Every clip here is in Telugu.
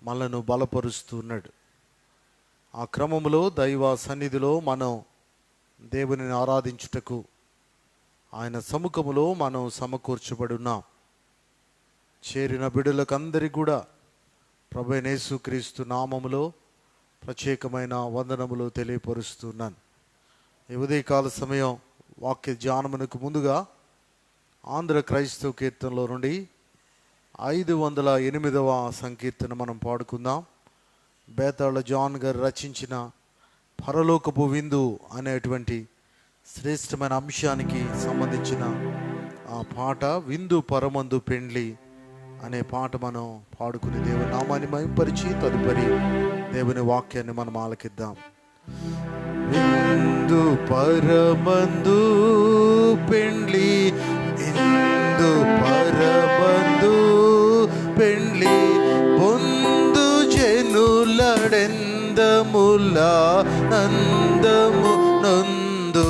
మనను బలపరుస్తున్నాడు. ఆ క్రమంలో దైవ సన్నిధిలో మనం దేవునిని ఆరాధించుటకు ఆయన సముఖములో మనం సమకూర్చబడి ఉన్నాం. చేరిన బిడ్డలకందరికీ కూడా ప్రభువైన యేసుక్రీస్తు నామములో ప్రత్యేకమైన వందనములు తెలియపరుస్తున్నాను. ఈ ఉదయకాల సమయం వాక్య ధ్యానమునకు ముందుగా ఆంధ్ర క్రైస్తవ కీర్తనలో నుండి 508వ సంకీర్తన మనం పాడుకుందాం. బేతాళ జాన్ గారు రచించిన పరలోకపు విందు అనేటువంటి శ్రేష్టమైన అంశానికి సంబంధించిన ఆ పాట, విందు పరమందు పెండ్లి అనే పాట మనం పాడుకుని దేవుని నామాన్ని మహింపరిచి తదుపరి దేవుని వాక్యాన్ని మనం ఆలకిద్దాం. విందు పరమందు పెండ్లి, విందు పరమందు పెండ్లి, పొందు జనులడెందముల నందము నొందు,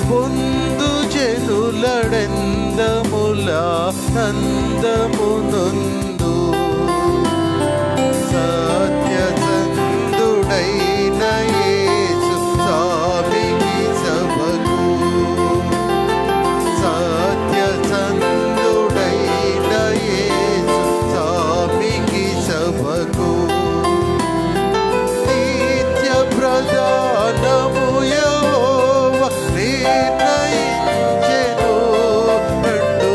పొందు జనులడెందముల నందము నొందు, సత్యసంధుడైన యేసు స్వామికి సభకు, సత్యసంధుడైన యేసు స్వామికి సభకు, నిత్య ప్రధానము యెహోవా నిర్ణయించెను, రెండు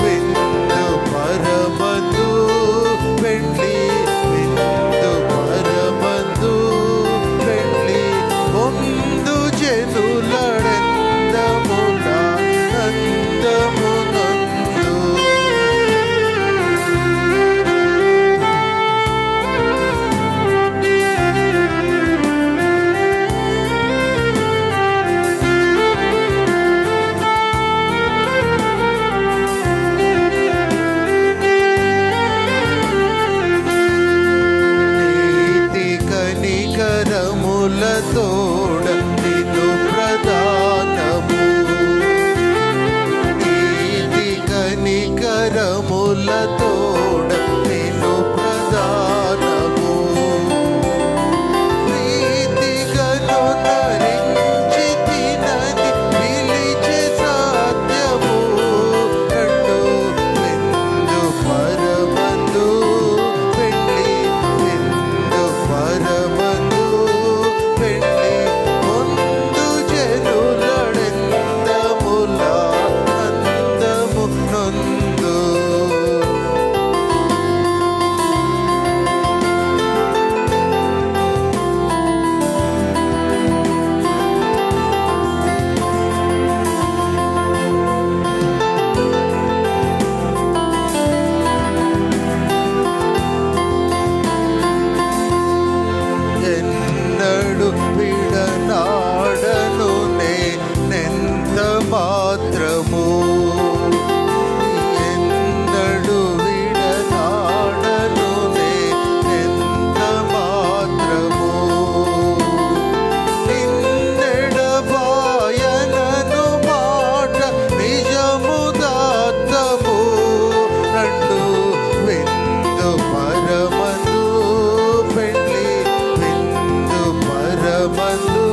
విందు పరమందు పెండ్లి, విందు పరమందు పెండ్లి, పొందు జనులడెందముల నందము నందు. నీతి కనికరములతోడ నిన్ను ప్రదానము, నీతి కనికరములతోడ నిన్ను ప్రదానము, ప్రీతిగను నరించి తినని పిలిచే సాధ్యము, రెండు విందు పరమందు పెండ్లి, విందు పరమందు పెండ్లి, పొందు జనులడెందముల నందము నొందు. ఎన్నడు విడనాడను నేనెంత మాత్రము, ఎన్నడు విడనాడను నేనెంత మాత్రము, నిన్నెడబాయనను మాట నిజము దాత్తము, రెండు విందు పరమందు పెండ్లి, విందు పరమందు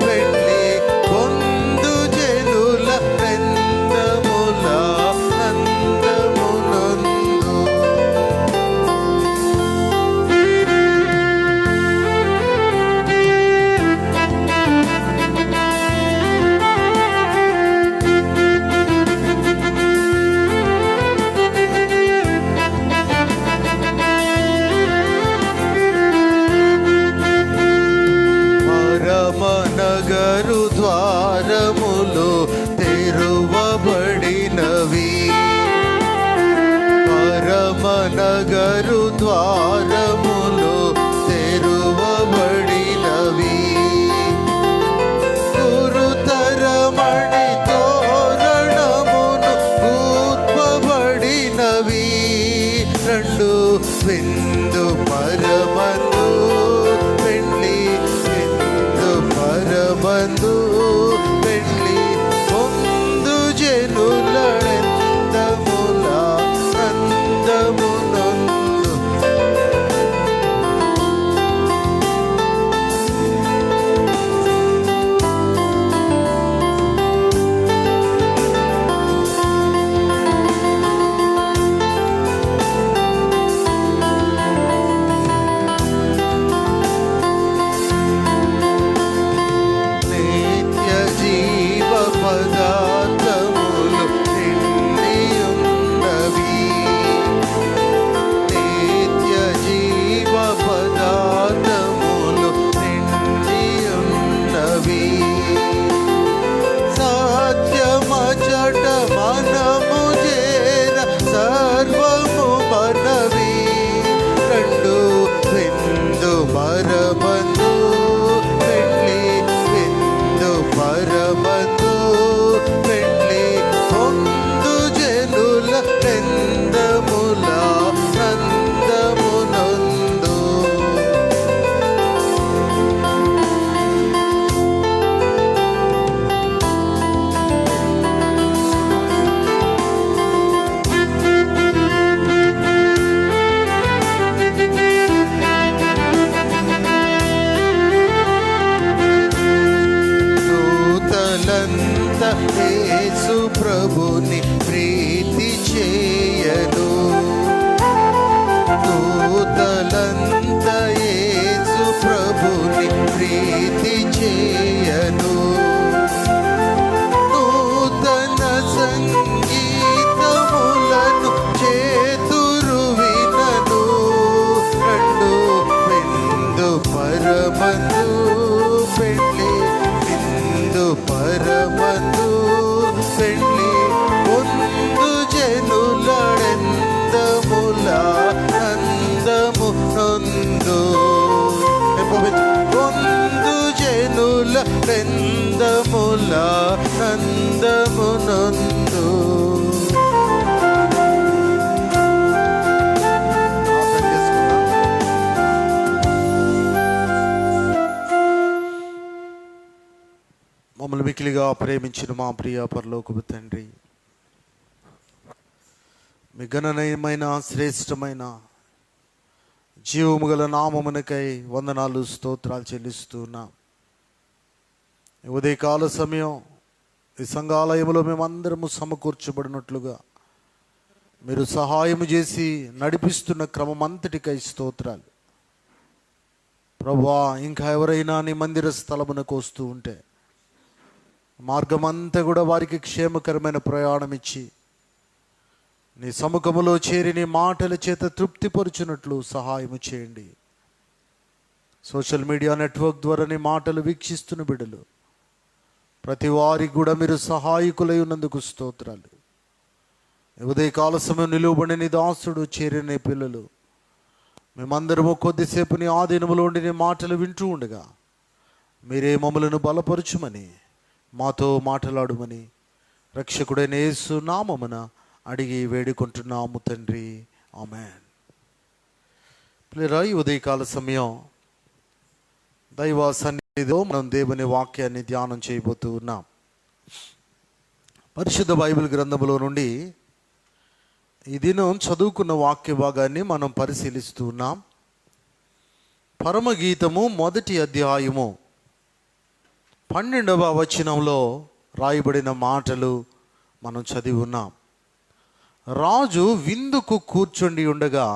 పెండ్లి, పొందు జనులడెందముల నందము నొందు. పరమనగరు ద్వారములు తెరువబడినవి, పరమనగరు ద్వారములు తెరువబడినవి, గురుతరమణి తోరణమును కూర్పబడినవి, రెండు విందు పరమందు పెండ్లి, విందు పరమందు పెండ్లి, పొందు జనులడెందముల నందము నొందు. మికిలిగా ప్రేమించిన మా ప్రియ పరలోకపు తండ్రి, మీ ఘననీయమైన శ్రేష్టమైన జీవము గల నామమునకై వందనాలు స్తోత్రాలు చెల్లిస్తున్నా. ఉదయకాల సమయం ఈ సంఘాలయంలో మేమందరము సమకూర్చబడినట్లుగా మీరు సహాయం చేసి నడిపిస్తున్న క్రమం అంతటికై స్తోత్రాలు. ప్రభువా, ఇంకా ఎవరైనా నీ మందిర స్థలమునకు వస్తూ ఉంటే మార్గమంతా కూడా వారికి క్షేమకరమైన ప్రయాణం ఇచ్చి నీ సముఖములో చేరి నీ మాటల చేత తృప్తిపరుచున్నట్లు సహాయము చేయండి. సోషల్ మీడియా నెట్వర్క్ ద్వారా నీ మాటలు వీక్షిస్తున్న బిడ్డలు ప్రతి వారికి కూడా మీరు సహాయకులై ఉన్నందుకు స్తోత్రాలు. ఉదయకాల సమయం నిలువబడి నీ దాసుడు చేరిన పిల్లలు మేమందరము కొద్దిసేపు నీ ఆధీనములో ఉండి నీ మాటలు వింటూ ఉండగా మీరే మమ్మలను బలపరచుమని, మాతో మాట్లాడుమని రక్షకుడైన యేసు నామమున అడిగి వేడుకుంటున్నాము తండ్రి, ఆమేన్. ప్రియరా, ఈ ఉదయకాల సమయం దైవ సన్నిధిలో మనం దేవుని వాక్యాన్ని ధ్యానం చేయబోతూ ఉన్నాం. పరిశుద్ధ బైబిల్ గ్రంథములో నుండి ఈ దినం చదువుకున్న వాక్య భాగాన్ని మనం పరిశీలిస్తూ ఉన్నాం. పరమగీతము 1వ అధ్యాయము 12వ వచనంలో రాయబడిన మాటలు మనం చదివి ఉన్నాం. రాజు విందుకు కూర్చుండి ఉండగా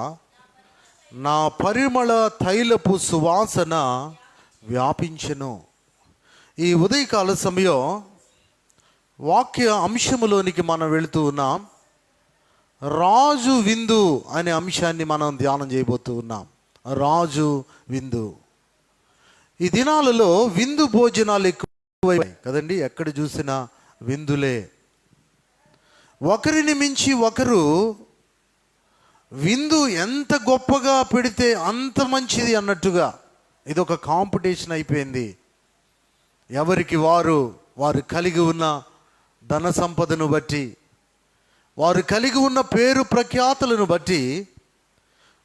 నా పరిమళ తైలపు సువాసన వ్యాపించెను. ఈ ఉదయకాల సమయం వాక్య అంశములోనికి మనం వెళుతూ ఉన్నాం. రాజు విందు అనే అంశాన్ని మనం ధ్యానం చేయబోతూ ఉన్నాం. రాజు విందు. ఈ దినాలలో విందు భోజనాలు ఎక్కువ కదండి. ఎక్కడ చూసినా విందులే. ఒకరిని మించి ఒకరు విందు ఎంత గొప్పగా పెడితే అంత మంచిది అన్నట్టుగా ఇదొక కాంపిటీషన్ అయిపోయింది. ఎవరికి వారు కలిగి ఉన్న ధన సంపదను బట్టి, వారు కలిగి ఉన్న పేరు ప్రఖ్యాతులను బట్టి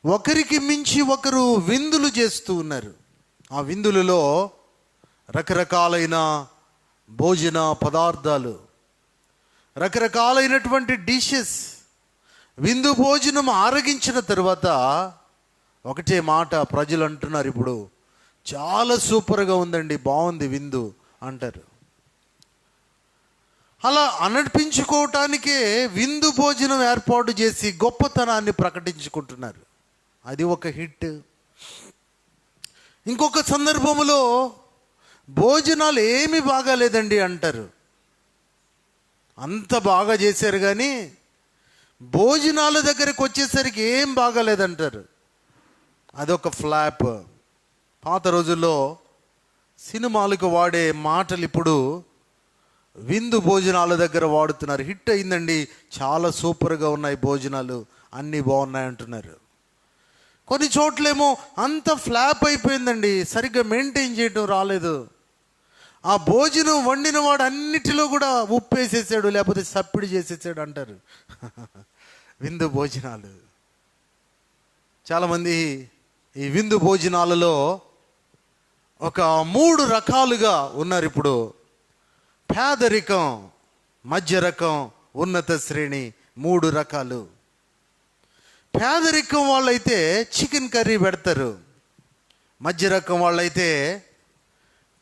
ఒకరికి మించి ఒకరు విందులు చేస్తూ ఉన్నారు. ఆ విందులలో రకరకాలైన భోజన పదార్థాలు, రకరకాలైనటువంటి డిషెస్. విందు భోజనం ఆరగించిన తర్వాత ఒకటే మాట ప్రజలు అంటున్నారు, ఇప్పుడు చాలా సూపర్గా ఉందండి, బాగుంది విందు అంటారు. అలా అనిపించుకోవటానికే విందు భోజనం ఏర్పాటు చేసి గొప్పతనాన్ని ప్రకటించుకుంటున్నారు. అది ఒక హిట్. ఇంకొక సందర్భంలో భోజనాలు ఏమీ బాగాలేదండి అంటారు. అంత బాగా చేశారు కానీ భోజనాల దగ్గరకు వచ్చేసరికి ఏం బాగాలేదంటారు. అదొక ఫ్లాప్. పాత రోజుల్లో సినిమాలకు వాడే మాటలు ఇప్పుడు విందు భోజనాల దగ్గర వాడుతున్నారు. హిట్ అయిందండి, చాలా సూపర్గా ఉన్నాయి భోజనాలు, అన్నీ బాగున్నాయి అంటున్నారు. కొన్ని చోట్లేమో అంత ఫ్లాప్ అయిపోయిందండి, సరిగ్గా మెయింటైన్ చేయడం రాలేదు. ఆ భోజనం వండిన వాడు అన్నిటిలో కూడా ఉప్పు వేసేసాడు, లేకపోతే సప్పిడి చేసేసాడు అంటారు. విందు భోజనాలు. చాలామంది ఈ విందు భోజనాలలో ఒక 3 రకాలుగా ఉన్నారు ఇప్పుడు. పేదరికం, మధ్య రకం, ఉన్నత శ్రేణి, 3 రకాలు. పేదరికం వాళ్ళైతే చికెన్ కర్రీ పెడతారు. మధ్య రకం వాళ్ళైతే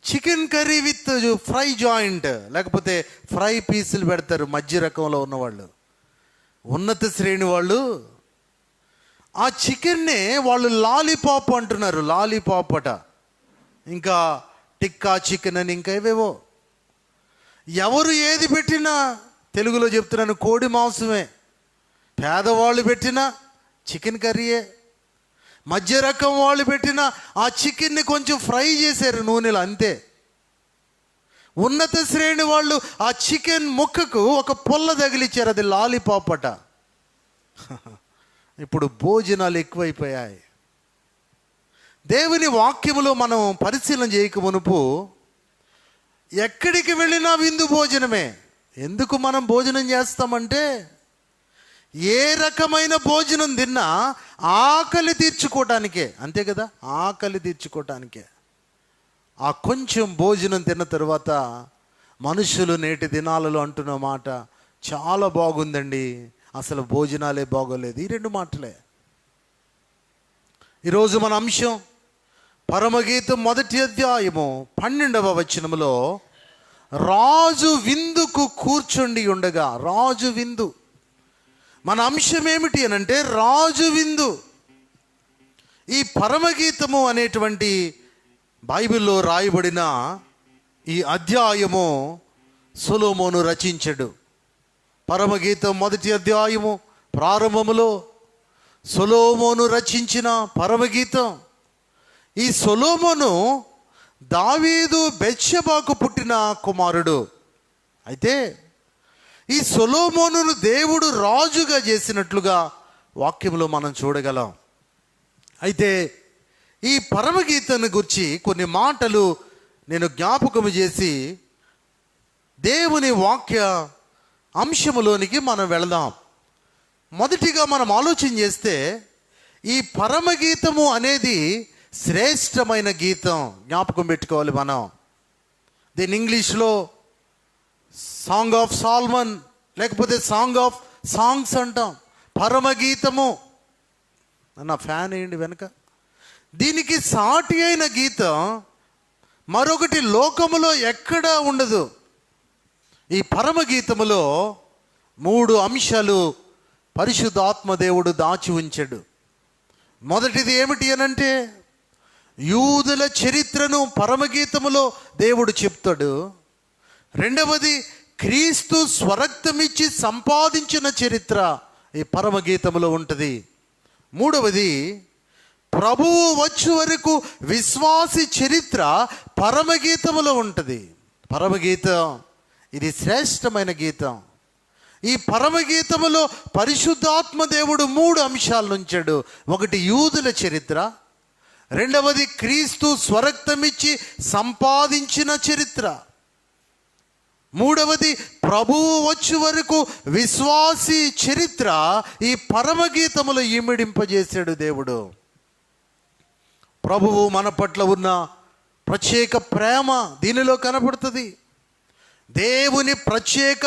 chicken curry with fry joint, లేకపోతే ఫ్రై పీసులు పెడతారు మధ్య రకంలో ఉన్నవాళ్ళు. ఉన్నత శ్రేణి వాళ్ళు ఆ చికెన్నే వాళ్ళు లాలీపాప్ అంటున్నారు. లాలీపాప్ అట, ఇంకా టిక్కా చికెన్ అని, ఇంకా ఏవేవో. ఎవరు ఏది పెట్టినా, తెలుగులో చెప్తున్నాను, కోడి మాంసమే. పేదవాళ్ళు పెట్టినా చికెన్ కర్రీయే. మధ్య రకం వాళ్ళు పెట్టిన ఆ చికెన్ని కొంచెం ఫ్రై చేశారు నూనెలో, అంతే. ఉన్నత శ్రేణి వాళ్ళు ఆ చికెన్ ముక్కకు ఒక పొల్ల తగిలిచ్చారు, అది లాలీపాప్ అట. ఇప్పుడు భోజనాలు ఎక్కువైపోయాయి. దేవుని వాక్యములో మనం పరిశీలన చేయక మునుపు ఎక్కడికి వెళ్ళినా విందు భోజనమే. ఎందుకు మనం భోజనం చేస్తామంటే, ఏ రకమైన భోజనం తిన్నా ఆకలి తీర్చుకోవటానికే, అంతే కదా, ఆకలి తీర్చుకోవటానికే. ఆ కొంచెం భోజనం తిన్న తర్వాత మనుషులు నేటి దినాలలో అంటున్న మాట చాలా బాగుందండి, అసలు భోజనాలే బాగోలేదు. ఈ రెండు మాటలే. ఈరోజు మన అంశం పరమగీతం 1వ అధ్యాయము 12వ వచనములో రాజు విందుకు కూర్చుండి ఉండగా. రాజు విందు. మన అంశం ఏమిటి అనంటే రాజు విందు. ఈ పరమగీతము అనేటువంటి బైబిల్లో రాయబడిన ఈ అధ్యాయము సొలొమోను రచించాడు. పరమగీతం 1వ అధ్యాయము ప్రారంభములో సొలొమోను రచించిన పరమగీతం. ఈ సొలొమోను దావీదు బెత్షెబాకు పుట్టిన కుమారుడు. అయితే ఈ సొలొమోనును దేవుడు రాజుగా చేసినట్లుగా వాక్యంలో మనం చూడగలం. అయితే ఈ పరమగీతాన్ని గురించి కొన్ని మాటలు నేను జ్ఞాపకం చేసి దేవుని వాక్య అంశములోనికి మనం వెళదాం. మొదటిగా మనం ఆలోచన చేస్తే ఈ పరమగీతము అనేది శ్రేష్టమైన గీతం. జ్ఞాపకం పెట్టుకోవాలి మనం. దీని ఇంగ్లీష్లో సాంగ్ ఆఫ్ సాల్మన్ లేకపోతే సాంగ్ ఆఫ్ సాంగ్స్ అంటాం. పరమగీతము. నా ఫ్యాన్ ఏంటి వెనక. దీనికి సాటి అయిన గీతం మరొకటి లోకములో ఎక్కడా ఉండదు. ఈ పరమగీతములో 3 అంశాలు పరిశుద్ధాత్మ దేవుడు దాచి ఉంచాడు. మొదటిది ఏమిటి అనంటే యూదుల చరిత్రను పరమగీతములో దేవుడు చెప్తాడు. రెండవది క్రీస్తు స్వరక్తమిచ్చి సంపాదించిన చరిత్ర ఈ పరమగీతములో ఉంటుంది. మూడవది ప్రభువు వచ్చే వరకు విశ్వాసి చరిత్ర పరమగీతములో ఉంటుంది. పరమగీతం ఇది శ్రేష్టమైన గీతం. ఈ పరమగీతములో పరిశుద్ధాత్మ దేవుడు 3 అంశాలను ఉంచాడు. ఒకటి యూదుల చరిత్ర, రెండవది క్రీస్తు స్వరక్తమిచ్చి సంపాదించిన చరిత్ర, మూడవది ప్రభువు వచ్చే వరకు విశ్వాసి చరిత్ర ఈ పరమగీతములో ఇమిడింపజేశాడు దేవుడు. ప్రభువు మన పట్ల ఉన్న ప్రత్యేక ప్రేమ దీనిలో కనపడుతుంది. దేవుని ప్రత్యేక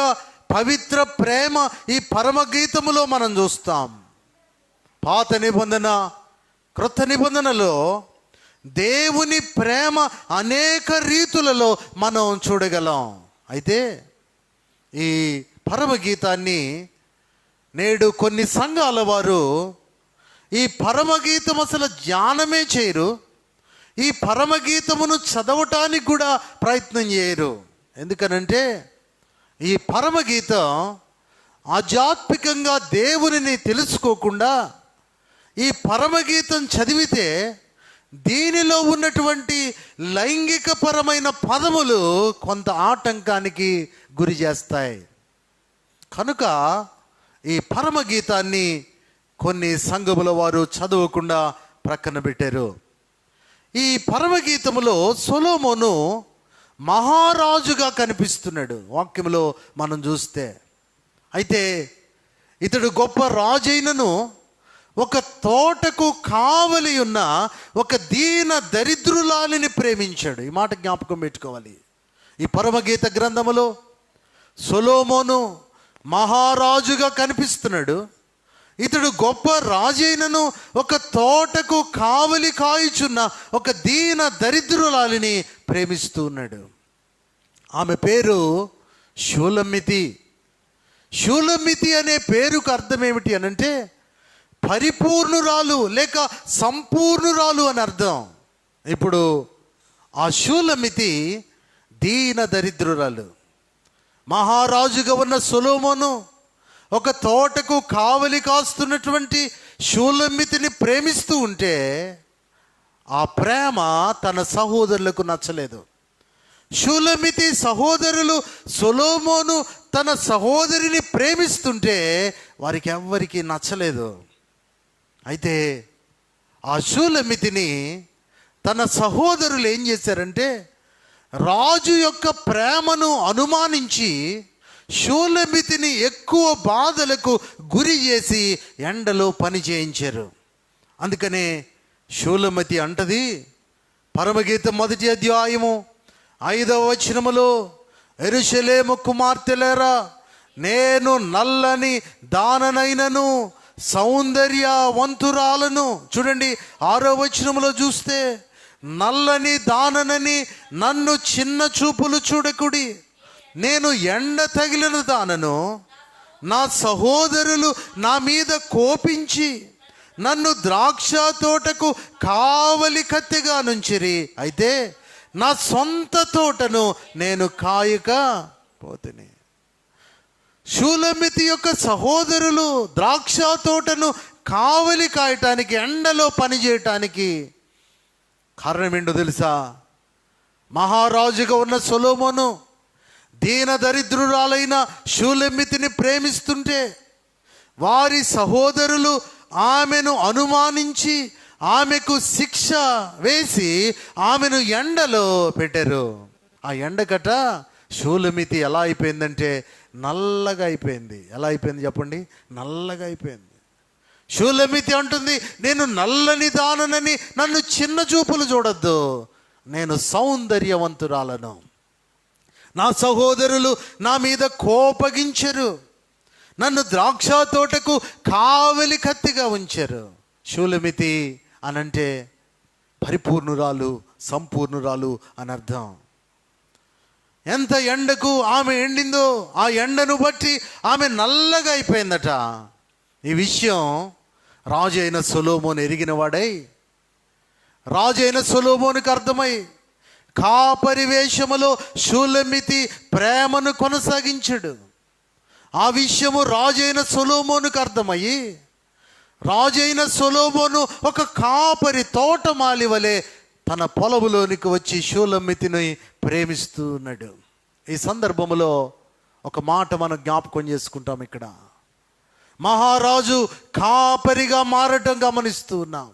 పవిత్ర ప్రేమ ఈ పరమగీతములో మనం చూస్తాం. పాత నిబంధన క్రొత్త నిబంధనలో దేవుని ప్రేమ అనేక రీతులలో మనం చూడగలం. అయితే ఈ పరమగీతాన్ని నేడు కొన్ని సంఘాల వారు ఈ పరమగీతం అసలు ధ్యానమే చేయరు. ఈ పరమగీతమును చదవటానికి కూడా ప్రయత్నం చేయరు. ఎందుకనంటే ఈ పరమగీతం ఆధ్యాత్మికంగా దేవునిని తెలుసుకోకుండా ఈ పరమగీతం చదివితే దీనిలో ఉన్నటువంటి లైంగికపరమైన పదములు కొంత ఆటంకానికి గురి చేస్తాయి. కనుక ఈ పరమగీతాన్ని కొన్ని సంఘముల వారు చదవకుండా ప్రక్కన పెట్టారు. ఈ పరమగీతములో సొలొమోను మహారాజుగా కనిపిస్తున్నాడు వాక్యములో మనం చూస్తే. అయితే ఇతడు గొప్ప రాజైనను ఒక తోటకు కావలి ఉన్న ఒక దీన దరిద్రులాలిని ప్రేమించాడు. ఈ మాట జ్ఞాపకం పెట్టుకోవాలి. ఈ పరమగీత గ్రంథములో సొలొమోను మహారాజుగా కనిపిస్తున్నాడు. ఇతడు గొప్ప రాజైనను ఒక తోటకు కావలి కాయుచున్న ఒక దీన దరిద్రులాలిని ప్రేమిస్తూ ఉన్నాడు. ఆమె పేరు షూలమ్మితి. షూలమ్మితి అనే పేరుకు అర్థం ఏమిటి అనంటే పరిపూర్ణురాలు లేక సంపూర్ణురాలు అని అర్థం. ఇప్పుడు ఆ షూలమ్మితి దీన దరిద్రురాలు. మహారాజుగా ఉన్న సొలొమోను ఒక తోటకు కావలి కాస్తున్నటువంటి షూలమ్మితిని ప్రేమిస్తూ ఉంటే ఆ ప్రేమ తన సహోదరులకు నచ్చలేదు. షూలమ్మితి సహోదరులు సొలొమోను తన సహోదరిని ప్రేమిస్తుంటే వారికి ఎవ్వరికి నచ్చలేదు. అయితే ఆ షూలమ్మితిని తన సహోదరులు ఏం చేశారంటే రాజు యొక్క ప్రేమను అనుమానించి షూలమ్మితిని ఎక్కువ బాధలకు గురి చేసి ఎండలో పని చేయించారు. అందుకనే షూలమ్మితి అంటది పరమగీతం 1వ అధ్యాయము 5వ వచనములో, యెరూషలేము కుమార్తెలారా, నేను నల్లని దాననైనను సౌందర్యవంతురాలను. చూడండి 6వ వచనంలో చూస్తే, నల్లని దాననని నన్ను చిన్న చూపులు చూడకుడి, నేను ఎండ తగిలిన దానను. నా సహోదరులు నా మీద కోపించి నన్ను ద్రాక్ష తోటకు కావలి కత్తిగా నుంచిరి, అయితే నా సొంత తోటను నేను కాయక పోతిని. షూలమితి యొక్క సహోదరులు ద్రాక్ష తోటను కావలి కాయటానికి, ఎండలో పనిచేయటానికి కారణం ఏంటో తెలుసా? మహారాజుగా ఉన్న సొలొమోను దీన దరిద్రురాలైన షూలమితిని ప్రేమిస్తుంటే, వారి సహోదరులు ఆమెను అనుమానించి ఆమెకు శిక్ష వేసి ఆమెను ఎండలో పెట్టారు. ఆ ఎండకట షూలమితి ఎలా అయిపోయిందంటే నల్లగా అయిపోయింది. ఎలా అయిపోయింది చెప్పండి? నల్లగా అయిపోయింది. షూలమితి అంటుంది, నేను నల్లని దాననని నన్ను చిన్న చూపులు చూడొద్దు, నేను సౌందర్యవంతురాలను. నా సహోదరులు నా మీద కోపగించరు, నన్ను ద్రాక్ష తోటకు కావలి కత్తిగా ఉంచారు. షూలమితి అనంటే పరిపూర్ణురాలు, సంపూర్ణురాలు అని అర్థం. ఎంత ఎండకు ఆమె ఎండిందో ఆ ఎండను బట్టి ఆమె నల్లగా అయిపోయిందట. ఈ విషయం రాజు అయిన సొలొమోను ఎరిగిన వాడై, రాజు అయిన సొలొమోనుకు అర్థమై కాపరి వేషములో షూలమితి ప్రేమను కొనసాగించాడు. ఆ విషయము రాజు అయిన సొలొమోనుకు అర్థమయ్యి, రాజు అయిన సొలొమోను ఒక కాపరి తోటమాలి వలె తన పొలములోనికి వచ్చి షూలమితిని ప్రేమిస్తూ ఉన్నాడు. ఈ సందర్భంలో ఒక మాట మనం జ్ఞాపకం చేసుకుంటాం. ఇక్కడ మహారాజు కాపరిగా మారటం గమనిస్తూ ఉన్నాం.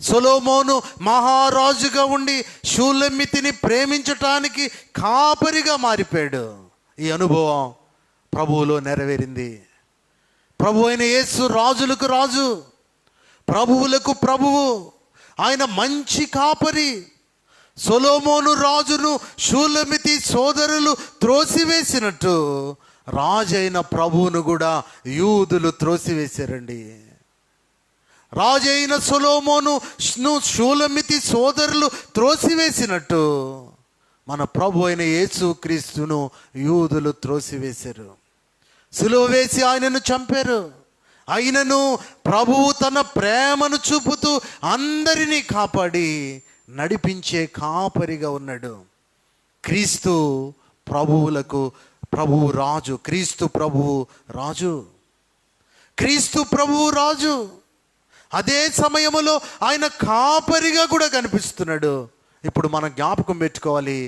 సొలొమోను మహారాజుగా ఉండి షూలమితిని ప్రేమించటానికి కాపరిగా మారిపోయాడు. ఈ అనుభవం ప్రభువులో నెరవేరింది. ప్రభు అయిన యేసు రాజులకు రాజు, ప్రభువులకు ప్రభువు. ఆయన మంచి కాపరి. సొలొమోను రాజును షూలమితి సోదరులు త్రోసివేసినట్టు రాజైన ప్రభువును కూడా యూదులు త్రోసివేశారండి. రాజైన సొలొమోను షూలమితి సోదరులు త్రోసివేసినట్టు మన ప్రభు అయిన యేసు క్రీస్తును యూదులు త్రోసివేశారు. సిలువ వేసి ఆయనను చంపారు. అయినను ప్రభువు తన ప్రేమను చూపుతూ అందరినీ కాపాడి నడిపించే కాపరిగా ఉన్నాడు. క్రీస్తు ప్రభువులకు ప్రభువు రాజు. క్రీస్తు ప్రభువు రాజు. క్రీస్తు ప్రభువు రాజు. అదే సమయంలో ఆయన కాపరిగా కూడా కనిపిస్తున్నాడు. ఇప్పుడు మనం జ్ఞాపకం పెట్టుకోవాలి,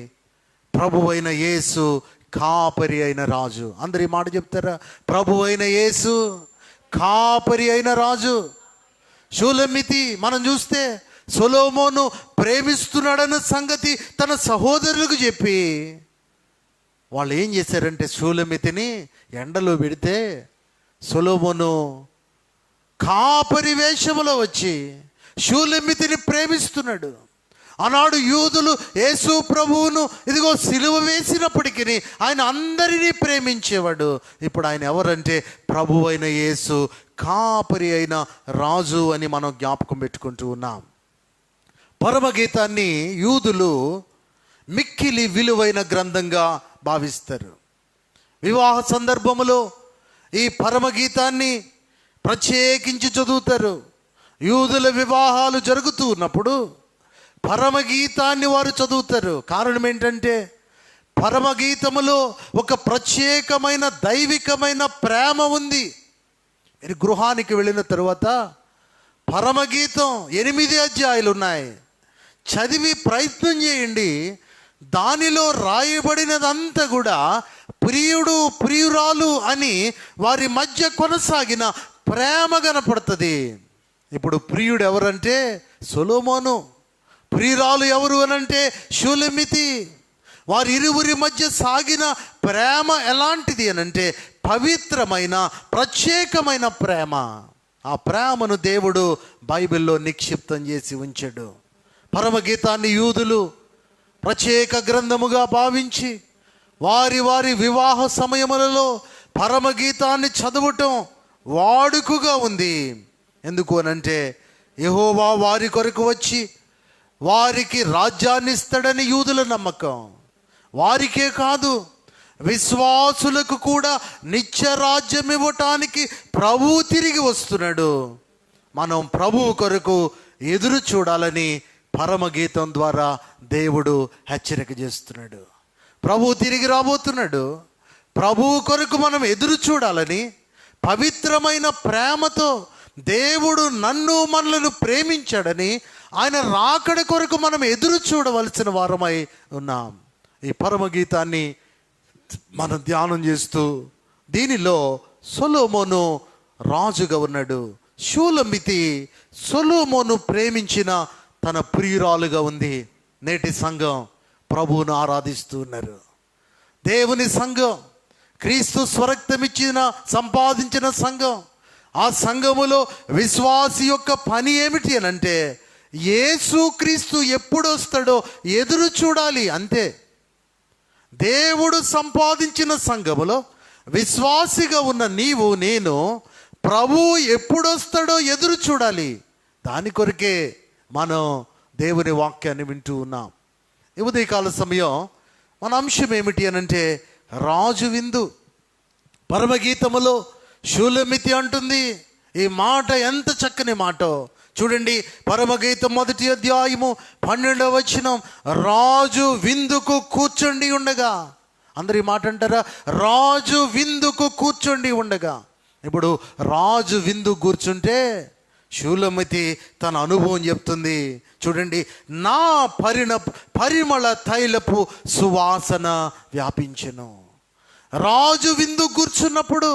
ప్రభు అయిన యేసు కాపరి అయిన రాజు. అందరు ఈ మాట చెప్తారా? ప్రభు అయిన యేసు కాపరి అయిన రాజు. షూలమితి మనం చూస్తే సొలొమోను ప్రేమిస్తున్నాడన్న సంగతి తన సహోదరులకు చెప్పి వాళ్ళు ఏం చేశారంటే షూలమితిని ఎండలో పెడితే సొలొమోను కాపరి వేషములో వచ్చి షూలమితిని ప్రేమిస్తున్నాడు. ఆనాడు యూదులు యేసు ప్రభువును ఇదిగో సిలువ వేసినప్పటికీ ఆయన అందరినీ ప్రేమించేవాడు. ఇప్పుడు ఆయన ఎవరంటే ప్రభు అయిన యేసు కాపరి అయిన రాజు అని మనం జ్ఞాపకం పెట్టుకుంటూ ఉన్నాం. పరమగీతాన్ని యూదులు మిక్కిలి విలువైన గ్రంథంగా భావిస్తారు. వివాహ సందర్భములో ఈ పరమగీతాన్ని ప్రత్యేకించి చదువుతారు. యూదుల వివాహాలు జరుగుతూ ఉన్నప్పుడు పరమగీతాన్ని వారు చదువుతారు. కారణం ఏంటంటే పరమగీతములో ఒక ప్రత్యేకమైన దైవికమైన ప్రేమ ఉంది. మీరు గృహానికి వెళ్ళిన తరువాత పరమగీతం 8 అధ్యాయాలు ఉన్నాయి. చదివి ప్రయత్నం చేయండి. దానిలో రాయబడినదంతా కూడా ప్రియుడు ప్రియురాలు అని వారి మధ్య కొనసాగిన ప్రేమ కనపడుతుంది. ఇప్పుడు ప్రియుడు ఎవరంటే సొలొమోను, ప్రియురాలు ఎవరు అనంటే షూలమితి. వారి ఇరువురి మధ్య సాగిన ప్రేమ ఎలాంటిది అనంటే పవిత్రమైన ప్రత్యేకమైన ప్రేమ. ఆ ప్రేమను దేవుడు బైబిల్లో నిక్షిప్తం చేసి ఉంచాడు. పరమగీతాన్ని యూదులు ప్రత్యేక గ్రంథముగా భావించి వారి వారి వివాహ సమయములలో పరమగీతాన్ని చదవటం వాడుకగా ఉంది. ఎందుకు అనంటే యెహోవా వారి కొరకు వచ్చి వారికి రాజ్యాన్ని ఇస్తాడని యూదుల నమ్మకం. వారికే కాదు, విశ్వాసులకు కూడా నిత్య రాజ్యం ఇవ్వటానికి ప్రభువు తిరిగి వస్తున్నాడు. మనం ప్రభువు కొరకు ఎదురు చూడాలని పరమగీతం ద్వారా దేవుడు హెచ్చరిక చేస్తున్నాడు. ప్రభువు తిరిగి రాబోతున్నాడు. ప్రభువు కొరకు మనం ఎదురు చూడాలని పవిత్రమైన ప్రేమతో దేవుడు మనలను ప్రేమించాడని ఆయన రాకడ కొరకు మనం ఎదురు చూడవలసిన వారమై ఉన్నాం. ఈ పరమగీతాన్ని మనం ధ్యానం చేస్తూ దీనిలో సొలొమోను రాజుగా ఉన్నాడు. షూలమితి సొలొమోను ప్రేమించిన తన ప్రియురాలుగా ఉంది. నేటి సంఘం ప్రభువును ఆరాధిస్తూ ఉన్నారు. దేవుని సంఘం, క్రీస్తు స్వరక్తమిచ్చిన సంపాదించిన సంఘం. ఆ సంఘములో విశ్వాసి యొక్క పని ఏమిటి అని అంటే యేసు క్రీస్తు ఎప్పుడు వస్తాడో ఎదురు చూడాలి, అంతే. దేవుడు సంపాదించిన సంఘములో విశ్వాసిగా ఉన్న నీవు నేను ప్రభువు ఎప్పుడు వస్తాడో ఎదురు చూడాలి. దాని కొరకే మనం దేవుని వాక్యాన్ని వింటూ ఉన్నాం. ఈ ఉదయకాల సమయం మన అంశం ఏమిటి అనంటే రాజు విందు. పరమగీతములో షూలమితి అంటుంది. ఈ మాట ఎంత చక్కని మాటో చూడండి. పరమగీతం 1వ అధ్యాయము 12వ వచనం, రాజు విందుకు కూర్చొని ఉండగా. అందరు ఈ మాట అంటారా? రాజు విందుకు కూర్చొని ఉండగా. ఇప్పుడు రాజు విందు కూర్చుంటే షూలమితి తన అనుభవం చెప్తుంది. చూడండి, నా పరిమళ తైలపు సువాసన వ్యాపించెను. రాజు విందు కూర్చున్నప్పుడు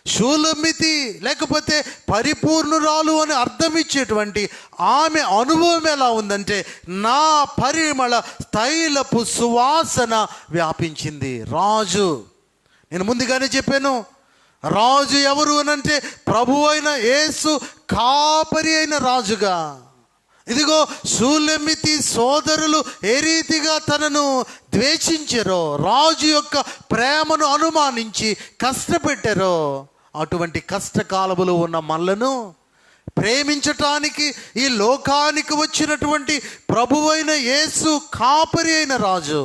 షూలమితి లేకపోతే పరిపూర్ణురాలు అని అర్థం ఇచ్చేటువంటి ఆమె అనుభవం ఎలా ఉందంటే నా పరిమళ తైలపు సువాసన వ్యాపించింది. రాజు, నేను ముందుగానే చెప్పాను, రాజు ఎవరు అనంటే ప్రభు అయిన యేసు కాపరి అయిన రాజుగా. ఇదిగో షూలమితి సోదరులు ఏ రీతిగా తనను ద్వేషించారో, రాజు యొక్క ప్రేమను అనుమానించి కష్టపెట్టారో, అటువంటి కష్టకాలములో ఉన్న మనలను ప్రేమించటానికి ఈ లోకానికి వచ్చినటువంటి ప్రభువైన యేసు కాపరి అయిన రాజు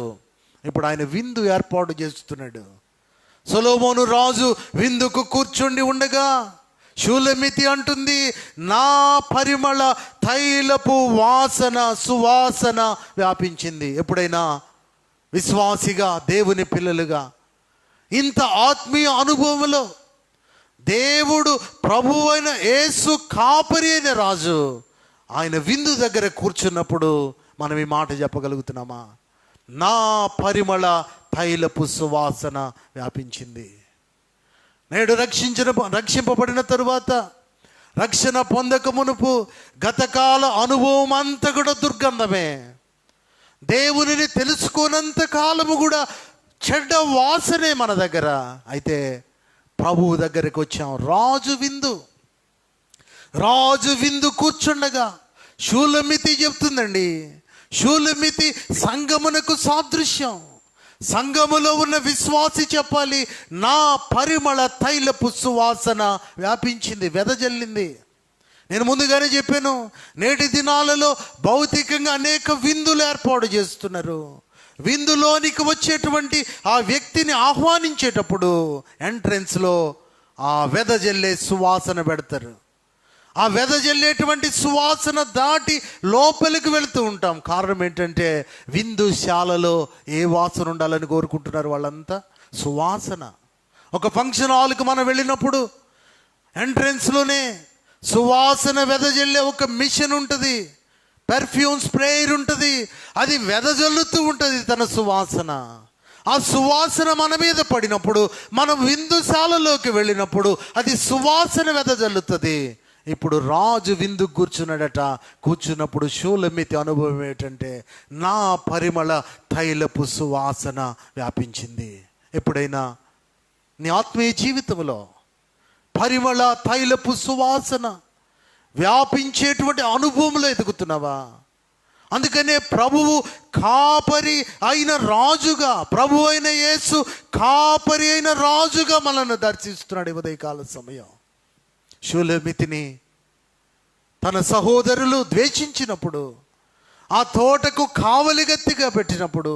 ఇప్పుడు ఆయన విందు ఏర్పాటు చేస్తున్నాడు. సొలొమోను రాజు విందుకు కూర్చుండి ఉండగా షూలమితి అంటుంది, నా పరిమళ తైలపు సువాసన వ్యాపించింది. ఎప్పుడైనా విశ్వాసిగా, దేవుని పిల్లలుగా ఇంత ఆత్మీయ అనుభవంలో దేవుడు ప్రభువైన యేసు కాపరి అయిన రాజు ఆయన విందు దగ్గర కూర్చున్నప్పుడు మనం ఈ మాట చెప్పగలుగుతున్నామా? నా పరిమళ తైలపు సువాసన వ్యాపించింది. నేడు రక్షింపబడిన తరువాత, రక్షణ పొందక మునుపు గతకాల అనుభవం అంతా కూడా దుర్గంధమే. దేవునిని తెలుసుకోనంత కాలము కూడా చెడ్డ వాసనే మన దగ్గర. అయితే ప్రభువు దగ్గరికి వచ్చాం. రాజు విందు కూర్చుండగా షూలమితి చెప్తుందండి. షూలమితి సంఘమునకు సాదృశ్యం. సంఘములో ఉన్న విశ్వాసి చెప్పాలి, నా పరిమళ తైలపు సువాసన వ్యాపించింది, వెదజల్లింది. నేను ముందుగానే చెప్పాను, నేటి దినాలలో భౌతికంగా అనేక విందులు ఏర్పాటు చేస్తున్నారు. విందులోనికి వచ్చేటువంటి ఆ వ్యక్తిని ఆహ్వానించేటప్పుడు ఎంట్రెన్స్లో ఆ వెదజల్లే సువాసన పెడతారు. ఆ వెదజల్లేటువంటి సువాసన దాటి లోపలికి వెళుతూ ఉంటాం. కారణం ఏంటంటే విందుశాలలో ఏ వాసన ఉండాలని కోరుకుంటున్నారు వాళ్ళంతా? సువాసన. ఒక ఫంక్షన్ హాల్కి మనం వెళ్ళినప్పుడు ఎంట్రెన్స్లోనే సువాసన వెదజల్లే ఒక మిషన్ ఉంటుంది, పెర్ఫ్యూమ్ స్ప్రేయర్ ఉంటుంది. అది వెదజల్లుతూ ఉంటుంది తన సువాసన. ఆ సువాసన మన మీద పడినప్పుడు, మనం విందుశాలలోకి వెళ్ళినప్పుడు అది సువాసన వెదజల్లుతుంది. ఇప్పుడు రాజు విందు కూర్చున్నప్పుడు షూలమితి అనుభవం ఏంటంటే నా పరిమళ తైలపు సువాసన వ్యాపించింది. ఎప్పుడైనా నీ ఆత్మీయ జీవితంలో పరిమళ తైలపు సువాసన వ్యాపించేటువంటి అనుభవంలో ఎదుగుతున్నావా? అందుకనే ప్రభువు కాపరి అయిన రాజుగా, ప్రభు అయిన యేసు కాపరి అయిన రాజుగా మనల్ని దర్శిస్తున్నాడు. ఉదయకాల సమయం షూలెమితిని తన సహోదరులు ద్వేషించినప్పుడు, ఆ తోటకు కావలిగత్తిగా పెట్టినప్పుడు,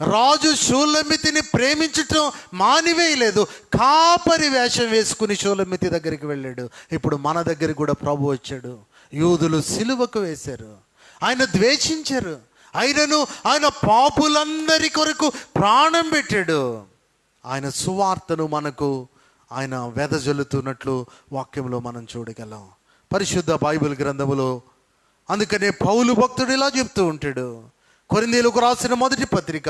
రాజు షూలెమితిని ప్రేమించటం మానివేయలేదు. కాపరి వేషం వేసుకుని షూలెమితి దగ్గరికి వెళ్ళాడు. ఇప్పుడు మన దగ్గరికి కూడా ప్రభు వచ్చాడు. యూదులు సిలువకు వేశారు, ఆయన ద్వేషించారు, ఆయన పాపులందరి కొరకు ప్రాణం పెట్టాడు. ఆయన సువార్తను మనకు ఆయన వెదజల్లుతున్నట్లు వాక్యంలో మనం చూడగలం పరిశుద్ధ బైబిల్ గ్రంథములో. అందుకనే పౌలు భక్తుడు ఇలా చెప్తూ ఉంటాడు. కొరింథీయులకు రాసిన మొదటి పత్రిక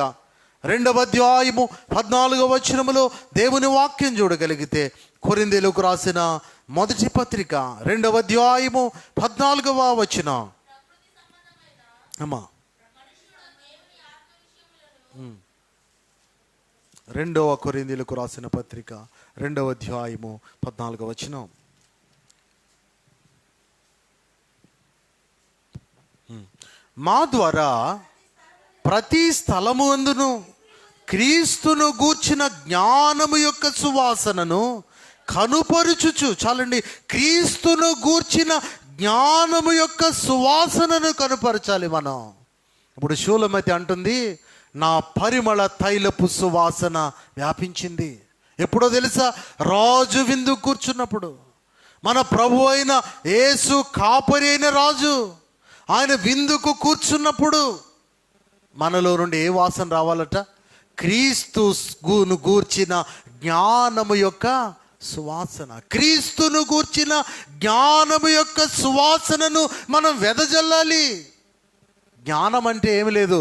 2వ అధ్యాయము 14వ వచనములో దేవుని వాక్యం చూడగలిగితే, కొరింథీయులకు రాసిన మొదటి పత్రిక 2వ అధ్యాయము 14వ వచనం. అమ్మా 2వ కొరింథీయులకు రాసిన పత్రిక 2వ అధ్యాయము 14వ వచనం. మా ద్వారా ప్రతి స్థలము అందును క్రీస్తును గూర్చిన జ్ఞానము యొక్క సువాసనను కనుపరుచుచు, చాలండి, క్రీస్తును గూర్చిన జ్ఞానము యొక్క సువాసనను కనుపరచాలి మనం. ఇప్పుడు షూలెమితి అంటుంది, నా పరిమళ తైలపు సువాసన వ్యాపించింది. ఎప్పుడో తెలుసా? రాజు విందు కూర్చున్నప్పుడు. మన ప్రభు అయిన యేసు కాపరి అయిన రాజు ఆయన విందుకు కూర్చున్నప్పుడు మనలో నుండి ఏ వాసన రావాలట? క్రీస్తును గూర్చిన జ్ఞానము యొక్క సువాసన. క్రీస్తును గూర్చిన జ్ఞానము యొక్క సువాసనను మనం వెదజల్లాలి. జ్ఞానం అంటే ఏమి లేదు,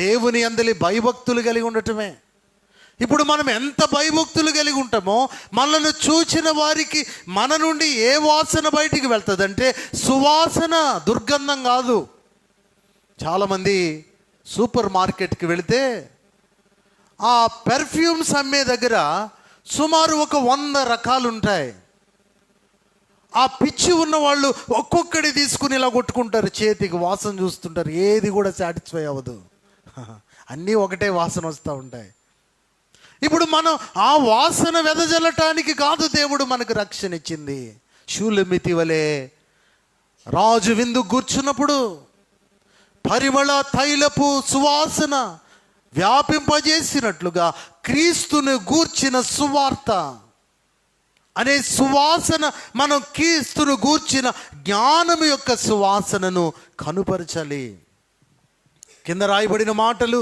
దేవుని యందలి భయభక్తులు కలిగి ఉండటమే. ఇప్పుడు మనం ఎంత భయభక్తులు కలిగి ఉంటామో, మనల్ని చూచిన వారికి మన నుండి ఏ వాసన బయటికి వెళ్తుందంటే సువాసన, దుర్గంధం కాదు. చాలామంది సూపర్ మార్కెట్కి వెళితే ఆ పెర్ఫ్యూమ్స్ అమ్మే దగ్గర సుమారు 100 రకాలు ఉంటాయి. ఆ పిచ్చి ఉన్న వాళ్ళు ఒక్కొక్కటి తీసుకుని ఇలా కొట్టుకుంటారు, చేతికి వాసన చూస్తుంటారు, ఏది కూడా సాటిస్ఫై అవ్వదు, అన్నీ ఒకటే వాసన వస్తూ ఉంటాయి. ఇప్పుడు మనం ఆ వాసన వెదజల్లటానికి కాదు దేవుడు మనకు రక్షణ ఇచ్చింది. షూలెమితి వలె రాజు విందు కూర్చున్నప్పుడు పరిమళ తైలపు సువాసన వ్యాపింపజేసినట్లుగా క్రీస్తును గూర్చిన సువార్త అనే సువాసన, మనం క్రీస్తును గూర్చిన జ్ఞానం యొక్క సువాసనను కనుపరచాలి. కింద రాయబడిన మాటలు,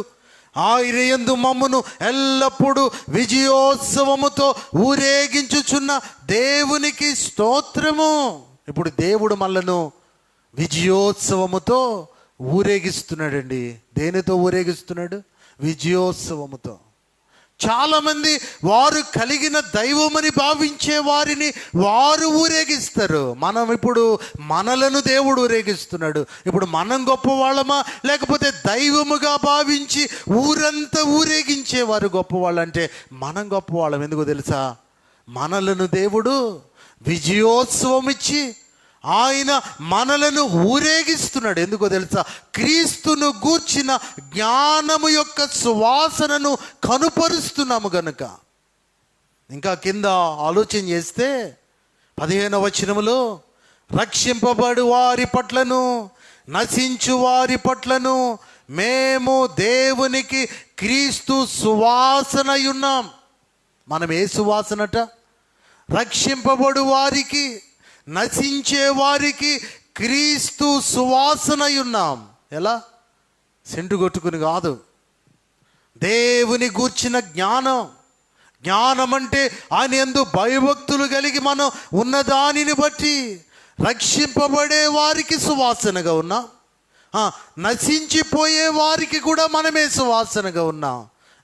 ఆయన యందు మమ్మును ఎల్లప్పుడూ విజయోత్సవముతో ఊరేగించుచున్న దేవునికి స్తోత్రము. ఇప్పుడు దేవుడు మనలను విజయోత్సవముతో ఊరేగిస్తున్నాడండి. దేనితో ఊరేగిస్తున్నాడు? విజయోత్సవముతో. చాలామంది వారు కలిగిన దైవమని భావించే వారిని వారు ఊరేగిస్తారు. మనం ఇప్పుడు మనలను దేవుడు ఊరేగిస్తున్నాడు. ఇప్పుడు మనం గొప్పవాళ్ళమా, లేకపోతే దైవముగా భావించి ఊరంతా ఊరేగించేవారు గొప్పవాళ్ళు అంటే మనం గొప్పవాళ్ళం. ఎందుకో తెలుసా? మనలను దేవుడు విజయోత్సవం ఇచ్చి ఆయన మనలను ఊరేగిస్తున్నాడు. ఎందుకో తెలుసా? క్రీస్తును గూర్చిన జ్ఞానము యొక్క సువాసనను కనుపరుస్తున్నాము గనుక. ఇంకా కింద ఆలోచన చేస్తే 15వ వచనములో, రక్షింపబడు వారి పట్లను నశించు వారి పట్లను మేము దేవునికి క్రీస్తు సువాసనై ఉన్నాం. మనం ఏ సువాసనట? రక్షింపబడు వారికి, నశించే వారికి క్రీస్తు సువాసనై ఉన్నాం. ఎలా? సెంటు కొట్టుకుని కాదు, దేవుని గూర్చిన జ్ఞానం. జ్ఞానం అంటే ఆయన యందు భయభక్తులు కలిగి మనం ఉన్నదానిని బట్టి రక్షింపబడే వారికి సువాసనగా ఉన్నాం, నశించిపోయే వారికి కూడా మనమే సువాసనగా ఉన్నాం.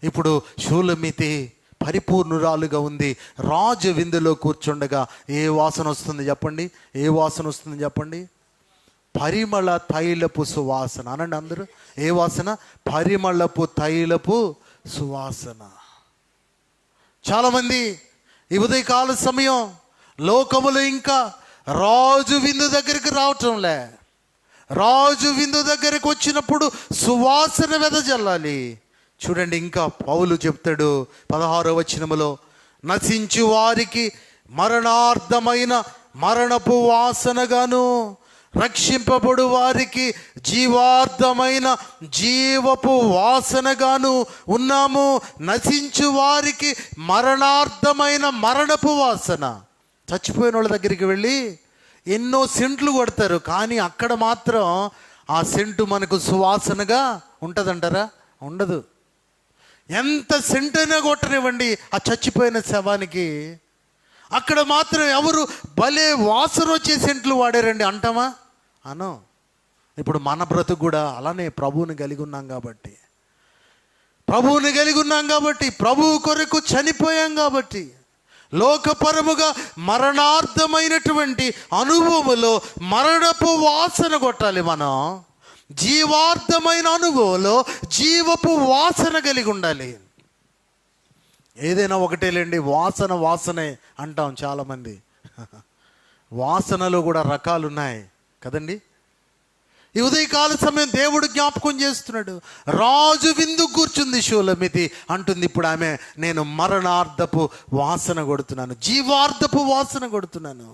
ఇప్పుడు షూలెమితి పరిపూర్ణురాలుగా ఉంది. రాజు విందులో కూర్చుండగా ఏ వాసన వస్తుంది చెప్పండి? ఏ వాసన వస్తుంది చెప్పండి? పరిమళ తైలపు సువాసన. అనండి అందరూ, ఏ వాసన? పరిమళపు తైలపు సువాసన. చాలామంది ఈ ఉదయకాల సమయం లోకములు ఇంకా రాజు విందు దగ్గరికి రావటంలే. రాజు విందు దగ్గరకు వచ్చినప్పుడు సువాసన వెదజల్లాలి. చూడండి, ఇంకా పౌలు చెప్తాడు 16వ వచనములో, నశించు వారికి మరణార్థమైన మరణపు వాసనగాను, రక్షింపబడు వారికి జీవార్థమైన జీవపు వాసనగాను ఉన్నాము. నశించు వారికి మరణార్థమైన మరణపు వాసన. చచ్చిపోయిన వాళ్ళ దగ్గరికి వెళ్ళి ఎన్నో సెంట్లు కొడతారు, కానీ అక్కడ మాత్రం ఆ సెంటు మనకు సువాసనగా ఉంటుందంటారా? ఉండదు. ఎంత సెంట్ అయినా కొట్టనివ్వండి ఆ చచ్చిపోయిన శవానికి, అక్కడ మాత్రం ఎవరు భలే వాసన వచ్చే సెంట్లు వాడారండి అంటామా? అను. ఇప్పుడు మన బ్రతుకు కూడా అలానే ప్రభువుని కలిగి ఉన్నాం కాబట్టి, ప్రభువు కొరకు చనిపోయాం కాబట్టి, లోకపరముగా మరణార్థమైనటువంటి అనుభవములో మరణపు వాసన కొట్టాలి. మనం జీవార్థమైన అనుభవంలో జీవపు వాసన కలిగి ఉండాలి. ఏదైనా ఒకటేలేండి, వాసనే అంటాం చాలామంది. వాసనలో కూడా రకాలు ఉన్నాయి కదండి. ఈ ఉదయకాల సమయం దేవుడు జ్ఞాపకం చేస్తున్నాడు. రాజు విందు కూర్చుంది షూలమితి అంటుంది ఇప్పుడు ఆమె, నేను మరణార్థపు వాసన కొడుతున్నాను, జీవార్థపు వాసన కొడుతున్నాను.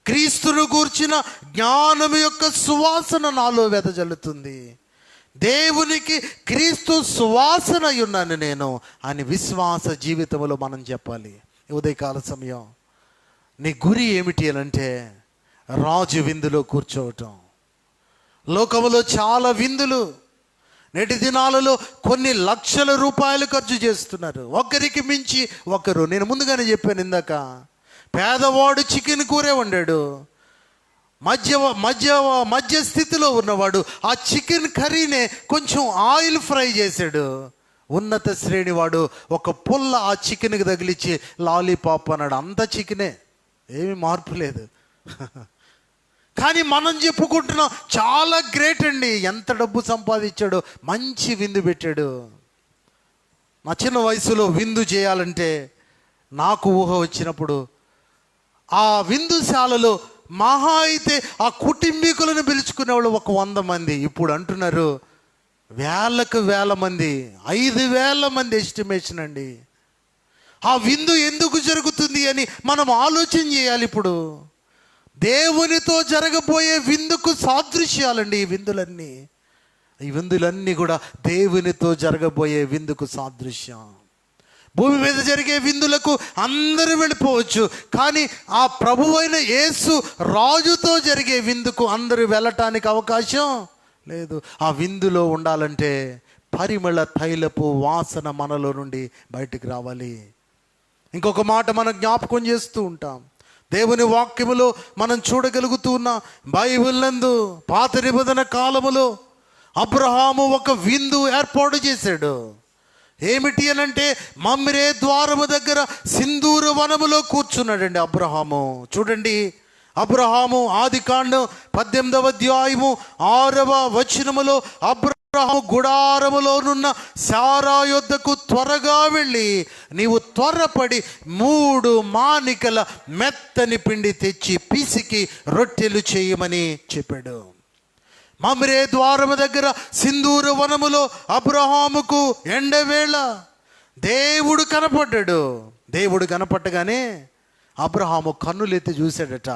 క్రీస్తును గూర్చిన జ్ఞానము యొక్క సువాసన నాలో వెదజల్లుతుంది. దేవునికి క్రీస్తు సువాసన ఉన్నాను నేను అని విశ్వాస జీవితంలో మనం చెప్పాలి. ఉదయకాల సమయం నీ గురి ఏమిటి అనంటే రాజు విందులో కూర్చోవటం. లోకములో చాలా విందులు, నేటి దినాలలో కొన్ని లక్షల రూపాయలు ఖర్చు చేస్తున్నారు, ఒకరికి మించి ఒకరు. నేను ముందుగానే చెప్పాను ఇందాక, పేదవాడు చికెన్ కూరే వండాడు, మధ్య స్థితిలో ఉన్నవాడు ఆ చికెన్ కర్రీనే కొంచెం ఆయిల్ ఫ్రై చేశాడు. ఉన్నత శ్రేణి వాడు ఒక పుల్ల ఆ చికెన్కి తగిలిచ్చి లాలీపాప్ అన్నాడు. అంత చికెనే, ఏమీ మార్పు లేదు. కానీ మనం చెప్పుకుంటున్నాం చాలా గ్రేట్ అండి, ఎంత డబ్బు సంపాదించాడు, మంచి విందు పెట్టాడు. నా చిన్న వయసులో విందు చేయాలంటే నాకు ఊహ వచ్చినప్పుడు ఆ విందుశాలలో మహా అయితే ఆ కుటుంబీకులను పిలుచుకునేవాళ్ళు ఒక 100 మంది. ఇప్పుడు అంటున్నారు వేల మంది, 5,000 మంది ఎస్టిమేషన్ అండి. ఆ విందు ఎందుకు జరుగుతుంది అని మనం ఆలోచన చేయాలి. ఇప్పుడు దేవునితో జరగబోయే విందుకు సాదృశ్యాలండి ఈ విందులన్నీ కూడా దేవునితో జరగబోయే విందుకు సాదృశ్యం. భూమి మీద జరిగే విందులకు అందరూ వెళ్ళిపోవచ్చు, కానీ ఆ ప్రభువైన యేసు రాజుతో జరిగే విందుకు అందరూ వెళ్ళటానికి అవకాశం లేదు. ఆ విందులో ఉండాలంటే పరిమళ తైలపు వాసన మనలో నుండి బయటికి రావాలి. ఇంకొక మాట మనం జ్ఞాపకం చేస్తూ ఉంటాం. దేవుని వాక్యములో మనం చూడగలుగుతూ ఉన్న బైబిల్ నందు పాత నిబంధన కాలములో అబ్రహాము ఒక విందు ఏర్పాటు చేశాడు. ఏమిటి అనంటే మమ్రే ద్వారము దగ్గర సింధూర వనములో కూర్చున్నాడండి అబ్రహాము. చూడండి, అబ్రహాము ఆదికాండం 18వ అధ్యాయము 6వ వచనములో అబ్రహాము గుడారములోనున్న శారా యొద్దకు త్వరగా వెళ్ళి నీవు త్వరపడి 3 మానికల మెత్తని పిండి తెచ్చి పిసికి రొట్టెలు చేయమని చెప్పాడు. మమ్రే ద్వారము దగ్గర సింధూర వనములో అబ్రహాముకు ఎండవేళ దేవుడు కనపడ్డాడు. దేవుడు కనపట్టగానే అబ్రహాము కన్నులెత్తి చూశాడట.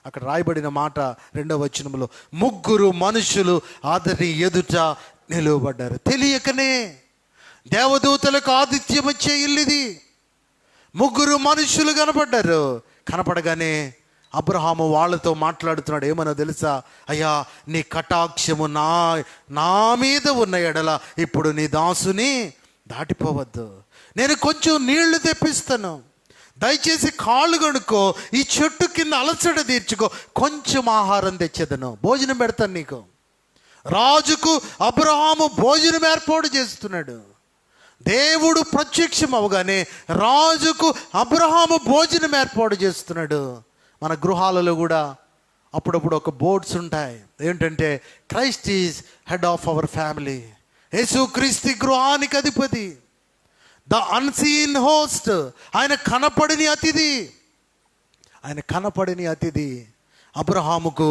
అక్కడ రాయబడిన మాట 2వ వచనములో 3 మనుషులు అతని ఎదుట నిలువబడ్డారు. తెలియకనే దేవదూతలకు ఆతిథ్యం వచ్చే ఇల్లుది. 3 మనుషులు కనపడ్డారు. కనపడగానే అబ్రహాము వాళ్ళతో మాట్లాడుతున్నాడు. ఏమన్నా తెలుసా? అయ్యా, నీ కటాక్షము నా మీద ఉన్న ఎడల ఇప్పుడు నీ దాసుని దాటిపోవద్దు. నేను కొంచెం నీళ్లు తెప్పిస్తాను, దయచేసి కాళ్ళు కడుక్కో, ఈ చెట్టు కింద అలసట తీర్చుకో, కొంచెం ఆహారం తెచ్చేదను, భోజనం పెడతాను నీకు. రాజుకు అబ్రహాము భోజనం ఏర్పాటు చేస్తున్నాడు. దేవుడు ప్రత్యక్షం అవగానే రాజుకు అబ్రహాము భోజనం ఏర్పాటు చేస్తున్నాడు. మన గృహాలలో కూడా అప్పుడప్పుడు ఒక బోర్డ్స్ ఉంటాయి. ఏంటంటే Christ is head of our family. Yesu Kristu గృహానికి అధిపతి, ద అన్సీన్ హోస్ట్. ఆయన కనపడిని అతిథి. అబ్రహాముకు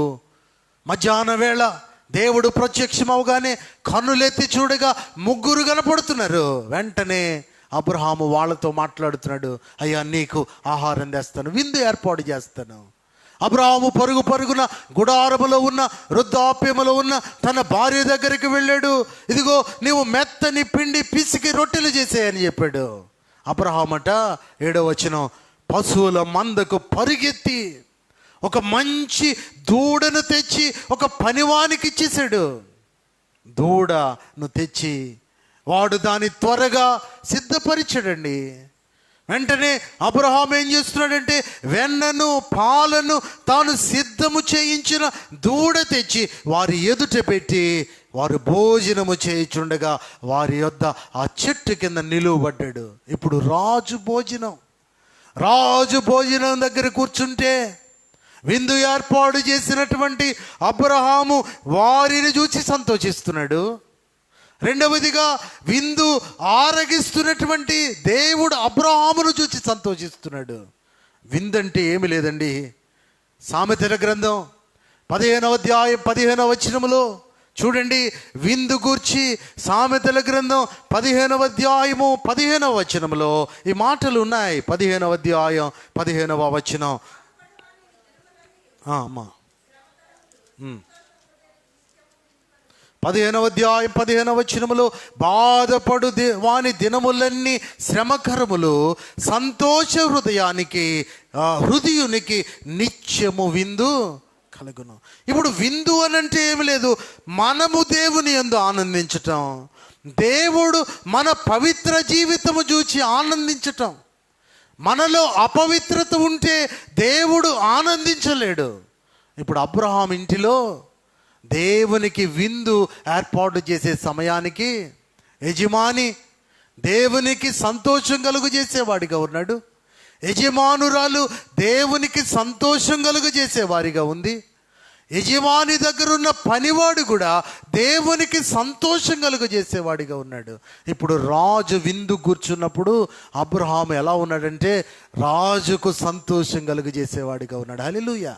మధ్యాహ్న వేళ దేవుడు ప్రత్యక్షమవగానే కన్నులెత్తి చూడగా ముగ్గురు కనపడుతున్నారు. వెంటనే అబ్రహాము వాళ్ళతో మాట్లాడుతున్నాడు, అయ్యా నీకు ఆహారం తెస్తాను, విందు ఏర్పాటు చేస్తాను. అబ్రహాము పరుగు పరుగున గుడారములో ఉన్న వృద్ధాప్యములో ఉన్న తన భార్య దగ్గరికి వెళ్ళాడు. ఇదిగో నీవు మెత్తని పిండి పిసికి రొట్టెలు చేసేయని చెప్పాడు. అబ్రహామట 7వ వచనం, పశువుల మందకు పరిగెత్తి ఒక మంచి దూడను తెచ్చి ఒక పనివానికి ఇచ్చేసాడు. దూడను తెచ్చి వాడు దాన్ని త్వరగా సిద్ధపరిచాడండి. వెంటనే అబ్రహాం ఏం చేస్తున్నాడంటే వెన్నను పాలను తాను సిద్ధము చేయించిన దూడ తెచ్చి వారి ఎదుట పెట్టి వారు భోజనము చేయుచుండగా వారి యొద్ద ఆ చెట్టు కింద నిలువబడ్డాడు. ఇప్పుడు రాజు భోజనం దగ్గర కూర్చుంటే విందు ఏర్పాటు చేసినటువంటి అబ్రహాము వారిని చూసి సంతోషిస్తున్నాడు. రెండవదిగా విందు ఆరగిస్తున్నటువంటి దేవుడు అబ్రహామును చూసి సంతోషిస్తున్నాడు. విందంటే ఏమి లేదండి. సామెతల గ్రంథం 15వ అధ్యాయం 15వ వచనములో చూడండి, విందు గూర్చి సామెతల గ్రంథం 15వ అధ్యాయము 15వ వచనములో ఈ మాటలు ఉన్నాయి. 15వ అధ్యాయం 15వ వచనం. అమ్మా 15వ అధ్యాయం 15వ వచనములో, బాధపడు వాని దినములన్నీ శ్రమకరములు, సంతోష హృదయునికి నిత్యము విందు కలుగును. ఇప్పుడు విందు అనంటే ఏమి లేదు, మనము దేవుని యందు ఆనందించటం, దేవుడు మన పవిత్ర జీవితము చూచి ఆనందించటం. మనలో అపవిత్రత ఉంటే దేవుడు ఆనందించలేడు. ఇప్పుడు అబ్రహాం ఇంటిలో దేవునికి విందు ఏర్పాటు చేసే సమయానికి యజమాని దేవునికి సంతోషం కలుగు చేసేవాడిగా ఉన్నాడు. యజమానురాలు దేవునికి సంతోషం కలుగు చేసేవారిగా ఉంది. యజమాని దగ్గర ఉన్న పనివాడు కూడా దేవునికి సంతోషం కలుగు చేసేవాడిగా ఉన్నాడు. ఇప్పుడు రాజు విందు కూర్చున్నప్పుడు అబ్రహాము ఎలా ఉన్నాడంటే రాజుకు సంతోషం కలుగు చేసేవాడిగా ఉన్నాడు. హల్లెలూయా.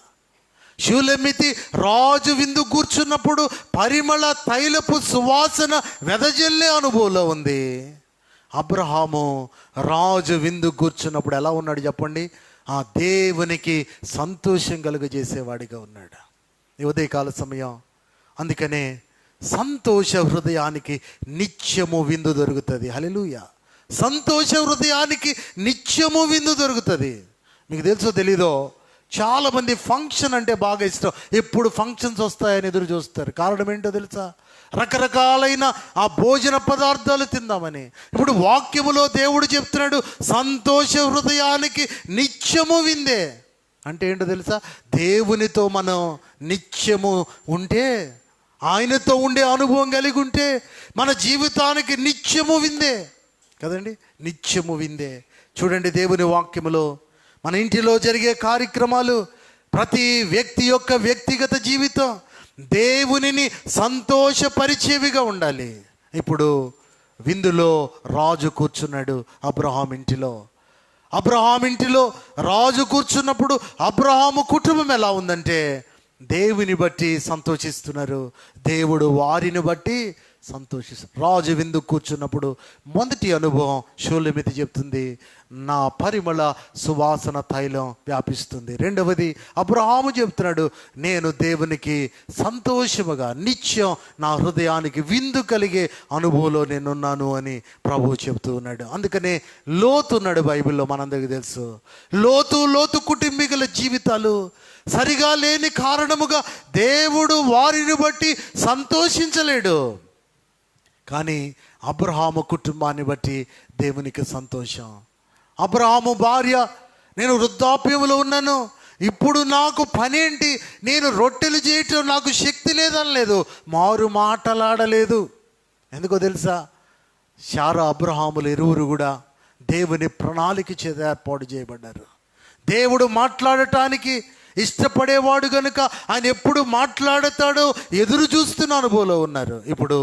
షూలెమ్మితి రాజు విందు కూర్చున్నప్పుడు పరిమళ తైలపు సువాసన వెదజల్లే అనుభవంలో ఉంది. అబ్రహాము రాజు విందు కూర్చున్నప్పుడు ఎలా ఉన్నాడు చెప్పండి? ఆ దేవునికి సంతోషం కలుగజేసేవాడిగా ఉన్నాడు. ఈ ఉదయకాల సమయం అందుకనే సంతోష హృదయానికి నిత్యము విందు దొరుకుతుంది. హల్లెలూయా. సంతోష హృదయానికి నిత్యము విందు దొరుకుతుంది. మీకు తెలుసో తెలీదో, చాలామంది ఫంక్షన్ అంటే బాగా ఇష్టం. ఎప్పుడు ఫంక్షన్స్ వస్తాయని ఎదురు చూస్తారు. కారణం ఏంటో తెలుసా? రకరకాలైన ఆ భోజన పదార్థాలు తిందామని. ఇప్పుడు వాక్యములో దేవుడు చెప్తున్నాడు సంతోష హృదయానికి నిత్యము విందే. అంటే ఏంటో తెలుసా? దేవునితో మనం నిత్యము ఉంటే, ఆయనతో ఉండే అనుభవం కలిగి ఉంటే మన జీవితానికి నిత్యము విందే కదండి. నిత్యము విందే. చూడండి దేవుని వాక్యములో మన ఇంటిలో జరిగే కార్యక్రమాలు, ప్రతి వ్యక్తి యొక్క వ్యక్తిగత జీవితం దేవునిని సంతోషపరిచేవిగా ఉండాలి. ఇప్పుడు విందులో రాజు కూర్చున్నాడు అబ్రహాం ఇంటిలో. అబ్రహాం ఇంటిలో రాజు కూర్చున్నప్పుడు అబ్రహాము కుటుంబం ఎలా ఉందంటే దేవుని బట్టి సంతోషిస్తున్నారు, దేవుడు వారిని బట్టి సంతోషిస్తారు. రాజు విందు కూర్చున్నప్పుడు మొదటి అనుభవం షూలెమ్మితి చెప్తుంది, నా పరిమళ సువాసన తైలం వ్యాపిస్తుంది. రెండవది అబ్రహాము చెప్తున్నాడు, నేను దేవునికి సంతోషముగా నిత్యం నా హృదయానికి విందు కలిగే అనుభవంలో నేనున్నాను అని ప్రభువు చెప్తూ ఉన్నాడు. అందుకనే లోతు ఉన్నాడు బైబిల్లో, మనందరికీ తెలుసు. లోతు కుటుంబీకుల జీవితాలు సరిగా లేని కారణముగా దేవుడు వారిని బట్టి సంతోషించలేడు. కానీ అబ్రహాము కుటుంబాన్ని బట్టి దేవునికి సంతోషం. అబ్రహాము భార్య, నేను వృద్ధాప్యంలో ఉన్నాను, ఇప్పుడు నాకు పనేంటి, నేను రొట్టెలు చేయటం నాకు శక్తి లేదనలేదు, మారు మాటలాడలేదు. ఎందుకో తెలుసా? శారా అబ్రహాములు ఇరువురు కూడా దేవుని ప్రణాళిక చేత ఏర్పాటు చేయబడ్డారు. దేవుడు మాట్లాడటానికి ఇష్టపడేవాడు కనుక ఆయన ఎప్పుడు మాట్లాడతాడో ఎదురు చూస్తున్న అనుభవంలో ఉన్నారు. ఇప్పుడు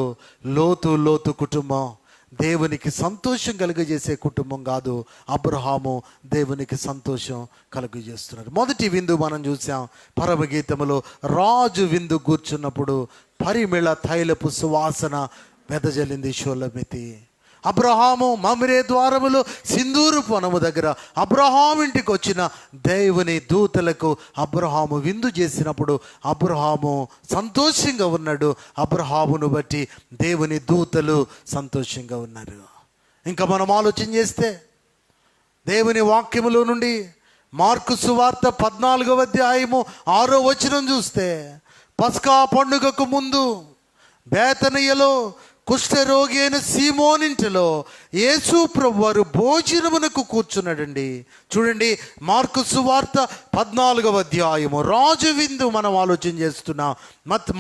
లోతు కుటుంబం దేవునికి సంతోషం కలుగజేసే కుటుంబం కాదు. అబ్రహాము దేవునికి సంతోషం కలుగజేస్తున్నారు. మొదటి విందు మనం చూసాం పరమగీతములో. రాజు విందు కూర్చున్నప్పుడు పరిమళ తైలపు సువాసన వెదజల్లింది షోలమితి. అబ్రహాము మమ్రే ద్వారములో సింధూరు వనము దగ్గర అబ్రహాము ఇంటికి వచ్చిన దేవుని దూతలకు అబ్రహాము విందు చేసినప్పుడు అబ్రహాము సంతోషంగా ఉన్నాడు. అబ్రహామును బట్టి దేవుని దూతలు సంతోషంగా ఉన్నారు. ఇంకా మనం ఆలోచన చేస్తే దేవుని వాక్యములో నుండి మార్కు సువార్త 14వ అధ్యాయము 6వ వచనం చూస్తే, పస్కా పండుగకు ముందు బేతనియలో కుష్ఠరోగి అయిన సీమోనింటిలో యేసు ప్రభువారు భోజనమునకు కూర్చున్నాడండి. చూడండి, మార్కు సువార్త 14వ అధ్యాయము రాజు విందు మనం ఆలోచన చేస్తున్నాం.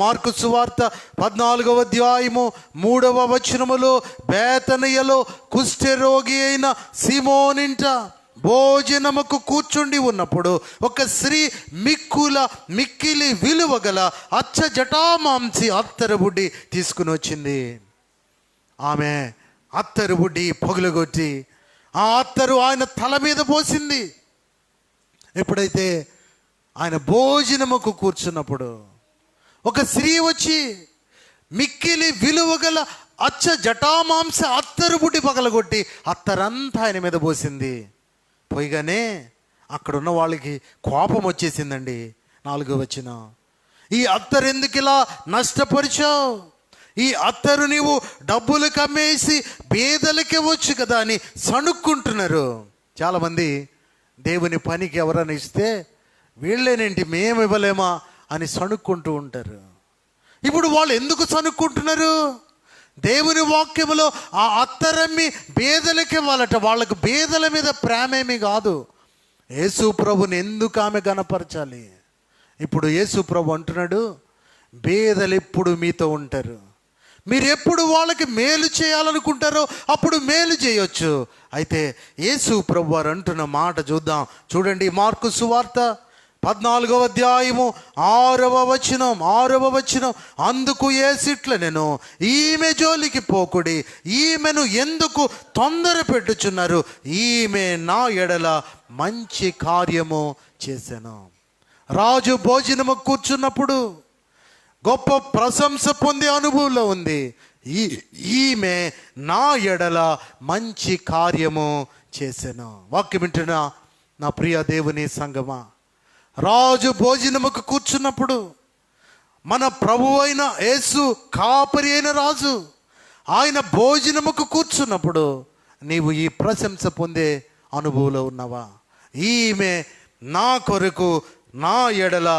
మార్కు సువార్త 14వ అధ్యాయము 3వ వచనములో బేతనియలో కుష్ఠరోగి అయిన సీమోనింట భోజనముకు కూర్చుండి ఉన్నప్పుడు ఒక స్త్రీ మిక్కిలి విలువ గల అచ్చ జటామాంసి అత్తరుబుడ్డి తీసుకుని వచ్చింది. ఆమె అత్తరుబుడ్డి పగులగొట్టి ఆ అత్తరు ఆయన తల మీద పోసింది. ఎప్పుడైతే ఆయన భోజనముకు కూర్చున్నప్పుడు ఒక స్త్రీ వచ్చి మిక్కిలి విలువ గల అచ్చ జటామాంస అత్తరుబుడ్డి పగలగొట్టి అత్తరంతా ఆయన మీద పోసింది. పోయిగానే అక్కడున్న వాళ్ళకి కోపం వచ్చేసిందండి. 4వ వచనం, ఈ అత్తరు ఎందుకు ఇలా నష్టపరిచావు? ఈ అత్తరు నీవు డబ్బులు కమ్మేసి బేదలకి ఇవ్వచ్చు కదా అని సణుక్కుంటున్నారు. చాలామంది దేవుని పనికి ఎవరైనా ఇస్తే వీళ్ళేనేంటి మేము ఇవ్వలేమా అని సణుక్కుంటూ ఉంటారు. ఇప్పుడు వాళ్ళు ఎందుకు సణుక్కుంటున్నారు? దేవుని వాక్యములో ఆ అత్తరమ్మి బేదలకి ఇవ్వాలట. వాళ్ళకు బేదల మీద ప్రేమేమి కాదు. యేసు ప్రభుని ఎందుకు ఆమె గణపరచాలి? ఇప్పుడు యేసు ప్రభు అంటున్నాడు, బేదలు ఎప్పుడు మీతో ఉంటారు. మీరు ఎప్పుడు వాళ్ళకి మేలు చేయాలనుకుంటారో అప్పుడు మేలు చేయొచ్చు. అయితే యేసు ప్రభు వారు అంటున్న మాట చూద్దాం. చూడండి, మార్కు సువార్త 14వ అధ్యాయము 6వ వచనం. అందుకు యేసిట్ల నేను, ఈమె జోలికి పోకుడి, ఈమెను ఎందుకు తొందర పెట్టుచున్నారు? ఈమె నా ఎడల మంచి కార్యము చేశాను. రాజు భోజనము కూర్చున్నప్పుడు గొప్ప ప్రశంస పొందే అనుభవంలో ఉంది. ఈమె నా ఎడల మంచి కార్యము చేశాను. వాక్యం వింటున్న నా ప్రియ దేవుని సంగమా, రాజు భోజనముకు కూర్చున్నప్పుడు మన ప్రభు అయిన యేసు కాపరి అయిన రాజు ఆయన భోజనముకు కూర్చున్నప్పుడు నీవు ఈ ప్రశంస పొందే అనుభవంలో ఉన్నావా? ఈమె నా కొరకు నా ఎడల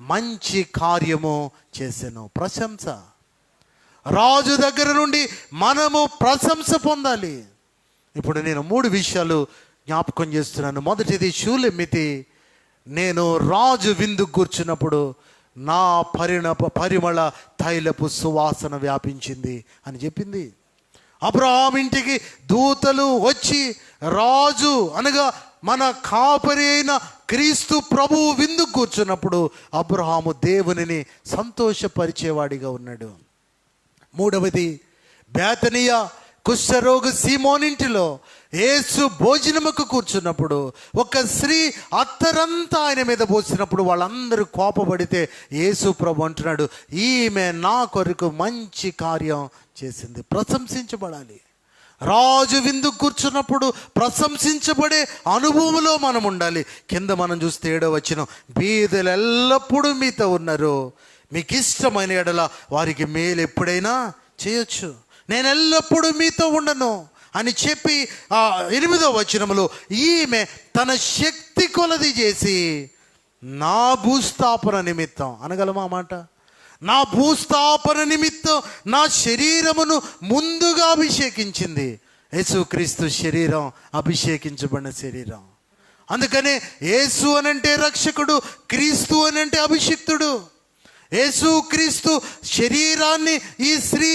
మంచి కార్యము చేశాను. ప్రశంస, రాజు దగ్గర నుండి మనము ప్రశంస పొందాలి. ఇప్పుడు నేను 3 విషయాలు జ్ఞాపకం చేస్తున్నాను. మొదటిది, షూలెమ్మితి నేను రాజు విందు కూర్చున్నప్పుడు నా పరిమళ తైలపు సువాసన వ్యాపించింది అని చెప్పింది. అబ్రహాము ఇంటికి దూతలు వచ్చి రాజు అనగా మన కాపరి అయిన క్రీస్తు ప్రభువు విందు కూర్చున్నప్పుడు అబ్రహాము దేవునిని సంతోషపరిచేవాడిగా ఉన్నాడు. 3వది, బేతనియ కుష్ఠరోగి సీమోనింటిలో యేసు భోజనముకు కూర్చున్నప్పుడు ఒక స్త్రీ అత్తరంతా ఆయన మీద పోసినప్పుడు వాళ్ళందరూ కోపపడితే యేసు ప్రభు అంటున్నాడు, ఈమె నా కొరకు మంచి కార్యం చేసింది. ప్రశంసించబడాలి. రాజు విందు కూర్చున్నప్పుడు ప్రశంసించబడే అనుభవంలో మనం ఉండాలి. కింద మనం చూస్తే 7వ వచనం, బీదలు ఎల్లప్పుడూ మీతో ఉన్నారు, మీకు ఇష్టమైన ఎడల వారికి మేలు ఎప్పుడైనా చేయొచ్చు, నేను ఎల్లప్పుడూ మీతో ఉండను అని చెప్పి 8వ వచనంలో ఈమె తన శక్తి కొలది చేసి నా భూస్థాపన నిమిత్తం, అనగలమా మాట, నా భూస్థాపన నిమిత్తం నా శరీరమును ముందుగా అభిషేకించింది. యేసుక్రీస్తు శరీరం అభిషేకించబడిన శరీరం. అందుకనే యేసు అనంటే రక్షకుడు, క్రీస్తు అనంటే అభిషిక్తుడు. యేసుక్రీస్తు శరీరాన్ని ఈ స్త్రీ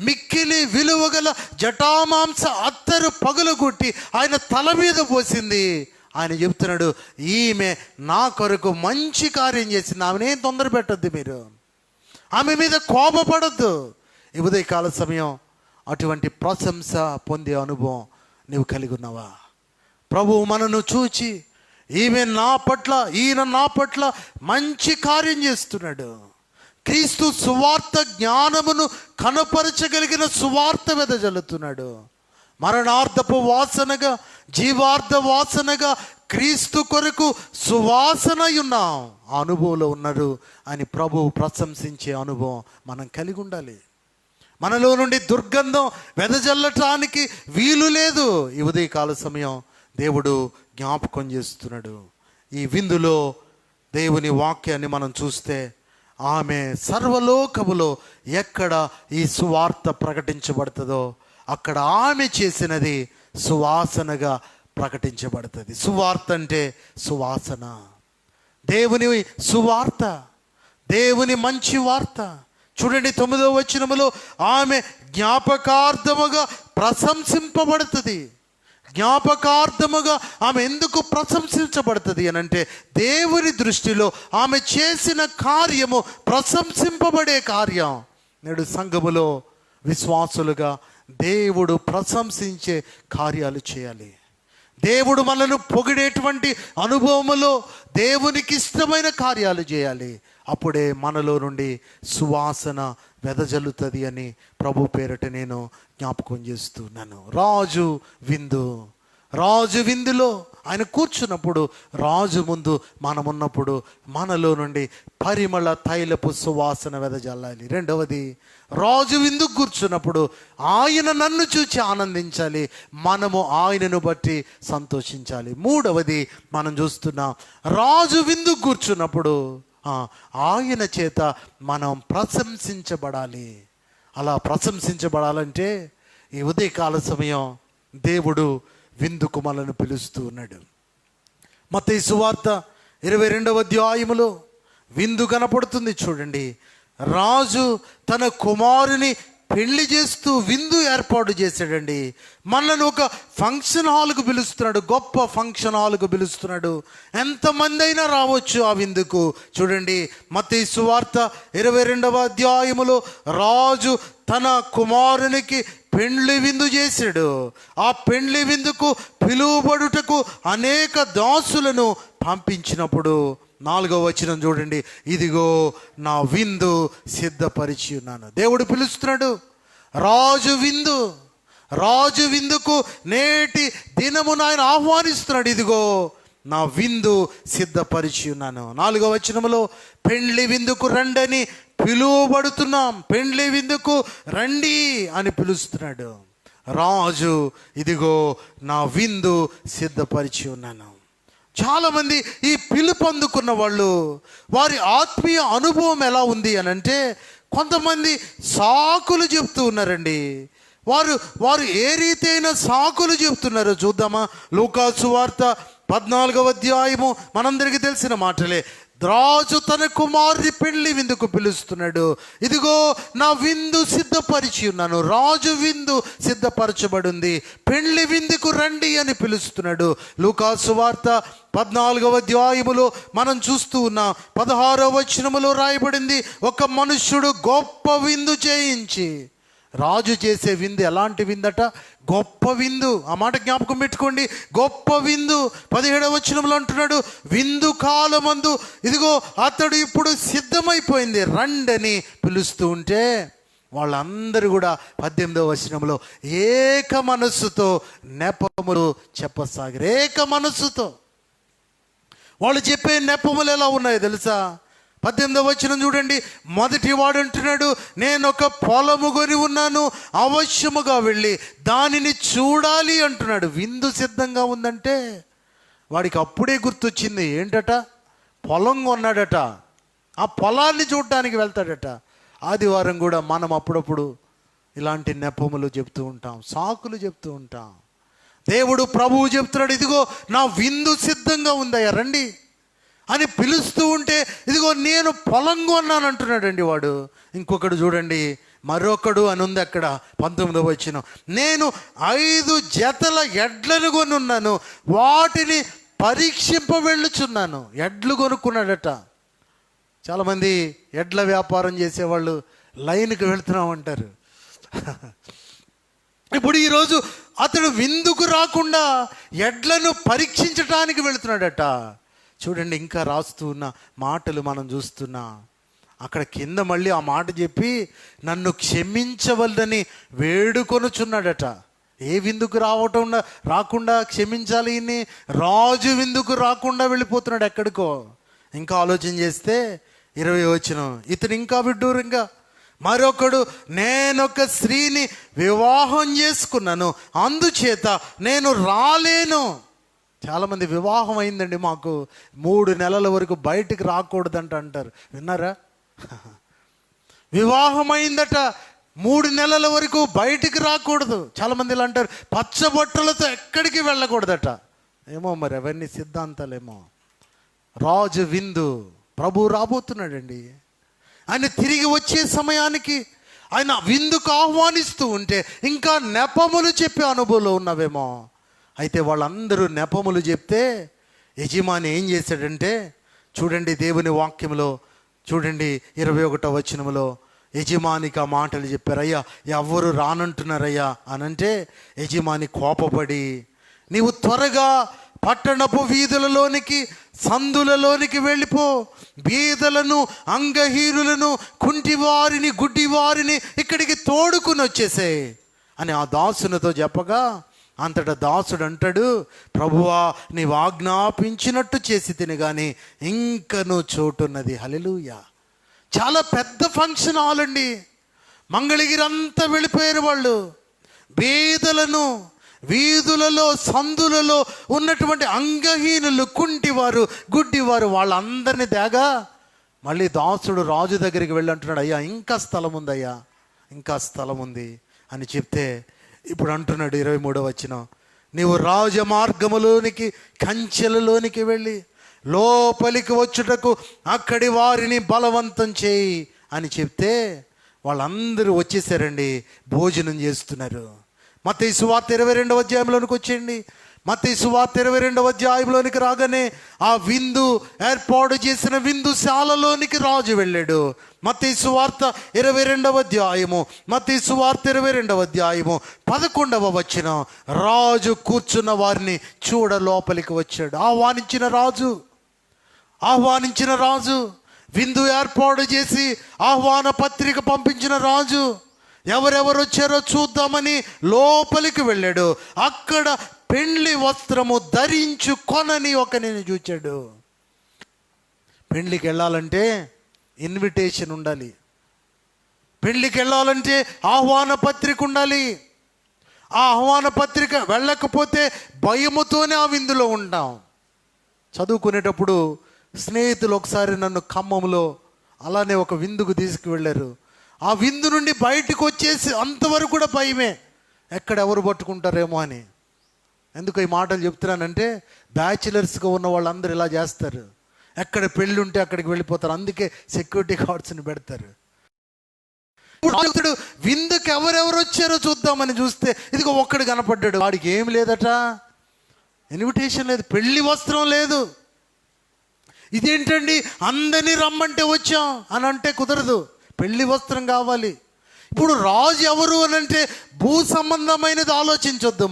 మిక్కిలి విలువగల జటామాంస అత్తరు పగులగొట్టి ఆయన తల మీద పోసింది. ఆయన చెప్తున్నాడు, ఈమె నా కొరకు మంచి కార్యం చేసింది. ఆమెనేం తొందర పెట్టద్దు, మీరు ఆమె మీద కోపపడద్దు. ఈ ఉదయకాల సమయం అటువంటి ప్రశంస పొందే అనుభవం నీవు కలిగి ఉన్నావా? ప్రభువు మనను చూచి ఈయన నా పట్ల మంచి కార్యం చేస్తున్నాడు, క్రీస్తు సువార్త జ్ఞానమును కనపరచగలిగిన సువార్త వెదజల్లుతున్నాడు, మరణార్థపు వాసనగా జీవార్థ వాసనగా క్రీస్తు కొరకు సువాసన ఉన్నాం, ఆ అనుభవంలో ఉన్నారు అని ప్రభువు ప్రశంసించే అనుభవం మనం కలిగి ఉండాలి. మనలో నుండి దుర్గంధం వెదజల్లటానికి వీలు లేదు. ఈ ఉదయకాల సమయం దేవుడు జ్ఞాపకం చేస్తున్నాడు. ఈ విందులో దేవుని వాక్యాన్ని మనం చూస్తే ఆమె సర్వలోకములో ఎక్కడ ఈ సువార్త ప్రకటించబడుతుందో అక్కడ ఆమె చేసినది సువాసనగా ప్రకటించబడుతుంది. సువార్త అంటే సువాసన, దేవుని సువార్త, దేవుని మంచి వార్త. చూడండి 9వ వచనములో ఆమె జ్ఞాపకార్థముగా ప్రశంసింపబడుతుంది. జ్ఞాపకార్థముగా ఆమె ఎందుకు ప్రశంసించబడుతుంది అని అంటే, దేవుని దృష్టిలో ఆమె చేసిన కార్యము ప్రశంసింపబడే కార్యం. నేడు సంఘములో విశ్వాసులుగా దేవుడు ప్రశంసించే కార్యాలు చేయాలి. దేవుడు మనను పొగిడేటువంటి అనుభవములో దేవునికి ఇష్టమైన కార్యాలు చేయాలి. అప్పుడే మనలో నుండి సువాసన వెదజల్లుతుంది అని ప్రభు పేరట నేను జ్ఞాపకం చేస్తున్నాను. రాజు విందులో ఆయన కూర్చున్నప్పుడు, రాజు ముందు మనమున్నప్పుడు మనలో నుండి పరిమళ తైలపు సువాసన వెదజల్లాలి. రెండవది, రాజు విందుకు కూర్చున్నప్పుడు ఆయన నన్ను చూచి ఆనందించాలి, మనము ఆయనను బట్టి సంతోషించాలి. మూడవది మనం చూస్తున్నాం, రాజు విందుకు కూర్చున్నప్పుడు ఆయన చేత మనం ప్రశంసించబడాలి. అలా ప్రశంసించబడాలంటే ఈ ఉదయకాల సమయం దేవుడు విందుకు మనల్ని పిలుస్తూ ఉన్నాడు. మత్తయి సువార్త 22వ అధ్యాయములో విందు కనపడుతుంది. చూడండి, రాజు తన కుమారుని పెళ్లి చేస్తూ విందు ఏర్పాటు చేశాడండి. మనల్ని ఒక ఫంక్షన్ హాల్కు పిలుస్తున్నాడు, గొప్ప ఫంక్షన్ హాల్కు పిలుస్తున్నాడు. ఎంతమంది అయినా రావచ్చు ఆ విందుకు. చూడండి, మత్తయి సువార్త 22వ అధ్యాయములో రాజు తన కుమారునికి పెండ్లి విందు చేశాడు. ఆ పెండ్లి విందుకు పిలువబడుటకు అనేక దాసులను పంపించినప్పుడు 4వ వచనం చూడండి, ఇదిగో నా విందు సిద్ధపరిచి ఉన్నాను. దేవుడు పిలుస్తున్నాడు. రాజు విందుకు నేటి దినమున ఆయన ఆహ్వానిస్తున్నాడు. ఇదిగో నా విందు సిద్ధపరిచి ఉన్నాను. 4వ వచనములో పెండ్లి విందుకు రండని పిలువబడుతున్నాం, పెండ్లి విందుకు రండి అని పిలుస్తున్నాడు. రాజు ఇదిగో నా విందు సిద్ధపరిచి ఉన్నాను. చాలామంది ఈ పిలుపు అందుకున్న వాళ్ళు, వారి ఆత్మీయ అనుభవం ఎలా ఉంది అని అంటే, కొంతమంది సాకులు చెప్తూ ఉన్నారండి. వారు ఏ రీతి అయిన సాకులు చెప్తున్నారో చూద్దామా? లూకా సువార్త 14వ అధ్యాయము మనందరికీ తెలిసిన మాటలే. రాజు తన కుమారుని పెళ్లి విందుకు పిలుస్తున్నాడు. ఇదిగో నా విందు సిద్ధపరిచి ఉన్నాను. రాజు విందు సిద్ధపరచబడి ఉంది, పెళ్లి విందుకు రండి అని పిలుస్తున్నాడు. లూకా సువార్త 14వ అధ్యాయములో మనం చూస్తూ ఉన్నాం. 16వ వచనములో రాయబడింది, ఒక మనుష్యుడు గొప్ప విందు చేయించి. రాజు చేసే విందు ఎలాంటి విందట? గొప్ప విందు. ఆ మాట జ్ఞాపకం పెట్టుకోండి, గొప్ప విందు. 17వ వచనంలో అంటున్నాడు, విందు కాలమందు ఇదిగో అతడు ఇప్పుడు సిద్ధమైపోయింది, రండని పిలుస్తూ ఉంటే వాళ్ళందరూ కూడా 18వ వచనంలో ఏక మనస్సుతో నెపములు చెప్పసాగారు. ఏక మనస్సుతో వాళ్ళు చెప్పే నెపములు ఎలా ఉన్నాయో తెలుసా? 18వ వచనం చూడండి, మొదటి వాడు అంటున్నాడు, నేను ఒక పొలము కొని ఉన్నాను, అవశ్యముగా వెళ్ళి దానిని చూడాలి అంటున్నాడు. విందు సిద్ధంగా ఉందంటే వాడికి అప్పుడే గుర్తొచ్చింది ఏంటట? పొలం కొన్నాడట, ఆ పొలాన్ని చూడటానికి వెళ్తాడట. ఆదివారం కూడా మనం అప్పుడప్పుడు ఇలాంటి నెపములు చెప్తూ ఉంటాం, సాకులు చెప్తూ ఉంటాం. దేవుడు ప్రభువు చెప్తున్నాడు, ఇదిగో నా విందు సిద్ధంగా ఉందయ్యా రండి అని పిలుస్తూ ఉంటే, ఇదిగో నేను పొలం కొన్నాను అంటున్నాడండి వాడు. ఇంకొకడు చూడండి, మరొకడు అని ఉంది అక్కడ 19వ వచనం, నేను 5 జతల ఎడ్లను కొని ఉన్నాను, వాటిని పరీక్షింప వెళ్ళుచున్నాను. ఎడ్లు కొనుక్కున్నాడట. చాలామంది ఎడ్ల వ్యాపారం చేసేవాళ్ళు లైన్కి వెళ్తున్నాం అంటారు. ఇప్పుడు ఈరోజు అతడు విందుకు రాకుండా ఎడ్లను పరీక్షించటానికి వెళుతున్నాడట. చూడండి, ఇంకా రాస్తూ ఉన్న మాటలు మనం చూస్తున్నా. అక్కడ కింద మళ్ళీ ఆ మాట చెప్పి నన్ను క్షమించవద్దని వేడుకొనుచున్నాడట. ఏ విందుకు రాకుండా క్షమించాలి? ఇన్ని రాజు విందుకు రాకుండా వెళ్ళిపోతున్నాడు ఎక్కడికో. ఇంకా ఆలోచన చేస్తే 20 వచనం, ఇతను ఇంకా విడ్డూరంగా మరొకడు, నేనొక స్త్రీని వివాహం చేసుకున్నాను, అందుచేత నేను రాలేను. చాలామంది వివాహం అయిందండి మాకు, 3 నెలల వరకు బయటికి రాకూడదంట అంటారు. విన్నారా? వివాహం అయిందట, 3 నెలల వరకు బయటికి రాకూడదు. చాలామంది ఇలా అంటారు, పచ్చబొట్టలతో ఎక్కడికి వెళ్ళకూడదట. ఏమో మరి అవన్నీ సిద్ధాంతాలేమో. రాజు విందు, ప్రభు రాబోతున్నాడండి. ఆయన తిరిగి వచ్చే సమయానికి ఆయన విందుకు ఆహ్వానిస్తూ ఉంటే ఇంకా నెపములు చెప్పే అనుభవంలో ఉన్నవేమో. అయితే వాళ్ళందరూ నెపములు చెప్తే యజమాని ఏం చేశాడంటే, చూడండి దేవుని వాక్యంలో చూడండి 21వ వచనంలో యజమానికి ఆ మాటలు చెప్పారు. అయ్యా ఎవరు రానంటున్నారయ్యా అనంటే యజమాని కోపపడి, నీవు త్వరగా పట్టణపు వీధులలోనికి సందులలోనికి వెళ్ళిపో, బీదలను అంగహీనులను కుంటివారిని గుడ్డివారిని ఇక్కడికి తోడుకుని వచ్చేసే అని ఆ దాసునితో చెప్పగా, అంతటా దాసుడు అంటాడు, ప్రభువా నీవు ఆజ్ఞాపించినట్టు చేసి తిని కానీ ఇంకనూ చోటున్నది. హల్లెలూయా. చాలా పెద్ద ఫంక్షన్ హాల్ అండి. మంగళగిరి అంతా వెళ్ళిపోయారు వాళ్ళు. బీదలను, వీధులలో సందులలో ఉన్నటువంటి అంగహీనులు, కుంటివారు, గుడ్డివారు, వాళ్ళందరినీ తేగా మళ్ళీ దాసుడు రాజు దగ్గరికి వెళ్ళి అంటున్నాడు, అయ్యా ఇంకా స్థలం ఉందయ్యా, ఇంకా స్థలం ఉంది అని చెప్తే ఇప్పుడు అంటున్నాడు 23వ వచనం, నీవు రాజమార్గములోనికి కంచెలలోనికి వెళ్ళి లోపలికి వచ్చుటకు అక్కడి వారిని బలవంతం చేయి అని చెప్తే వాళ్ళందరూ వచ్చేసారండి, భోజనం చేస్తున్నారు. మత్తయి సువార్త 22వ అధ్యాయంలోనికి వచ్చేయండి. మత్తయి సువార్త 22వ అధ్యాయంలోనికి రాగానే ఆ విందు ఏర్పాటు చేసిన విందుశాలలోనికి రాజు వెళ్ళాడు. మత్తయి సువార్త 22వ అధ్యాయము, మత్తయి సువార్త 22వ అధ్యాయము 11వ వచనం, రాజు కూర్చున్న వారిని చూడ లోపలికి వచ్చాడు. ఆహ్వానించిన రాజు, విందు ఏర్పాటు చేసి ఆహ్వాన పత్రిక పంపించిన రాజు ఎవరెవరు వచ్చారో చూద్దామని లోపలికి వెళ్ళాడు. అక్కడ పెండ్లి వస్త్రము ధరించుకొనని ఒకరిని చూచాడు. పెండ్లికి వెళ్ళాలంటే ఇన్విటేషన్ ఉండాలి, పెండ్లికి వెళ్ళాలంటే ఆహ్వాన పత్రిక ఉండాలి. ఆ ఆహ్వాన పత్రిక వెళ్ళకపోతే భయముతోనే ఆ విందులో ఉంటాం. చదువుకునేటప్పుడు స్నేహితులు ఒకసారి నన్ను ఖమ్మంలో అలానే ఒక విందుకు తీసుకువెళ్ళారు. ఆ విందు నుండి బయటకు వచ్చేసి అంతవరకు కూడా భయమే, ఎక్కడ ఎవరు పట్టుకుంటారేమో అని. ఎందుకు ఈ మాటలు చెప్తున్నానంటే, బ్యాచిలర్స్గా ఉన్న వాళ్ళందరూ ఇలా చేస్తారు, ఎక్కడ పెళ్ళి ఉంటే అక్కడికి వెళ్ళిపోతారు, అందుకే సెక్యూరిటీ గార్డ్స్ని పెడతారు. ఇప్పుడు విందుకు ఎవరెవరు వచ్చారో చూద్దామని చూస్తే ఇదిగో ఒక్కడు కనపడ్డాడు. వాడికి ఏం లేదట, ఇన్విటేషన్ లేదు, పెళ్లి వస్త్రం లేదు. ఇదేంటండి అందరినీ రమ్మంటే వచ్చాం అని అంటే కుదరదు, పెళ్లి వస్త్రం కావాలి. ఇప్పుడు రాజు ఎవరు అని అంటే భూ సంబంధమైనది ఆలోచించొద్దు.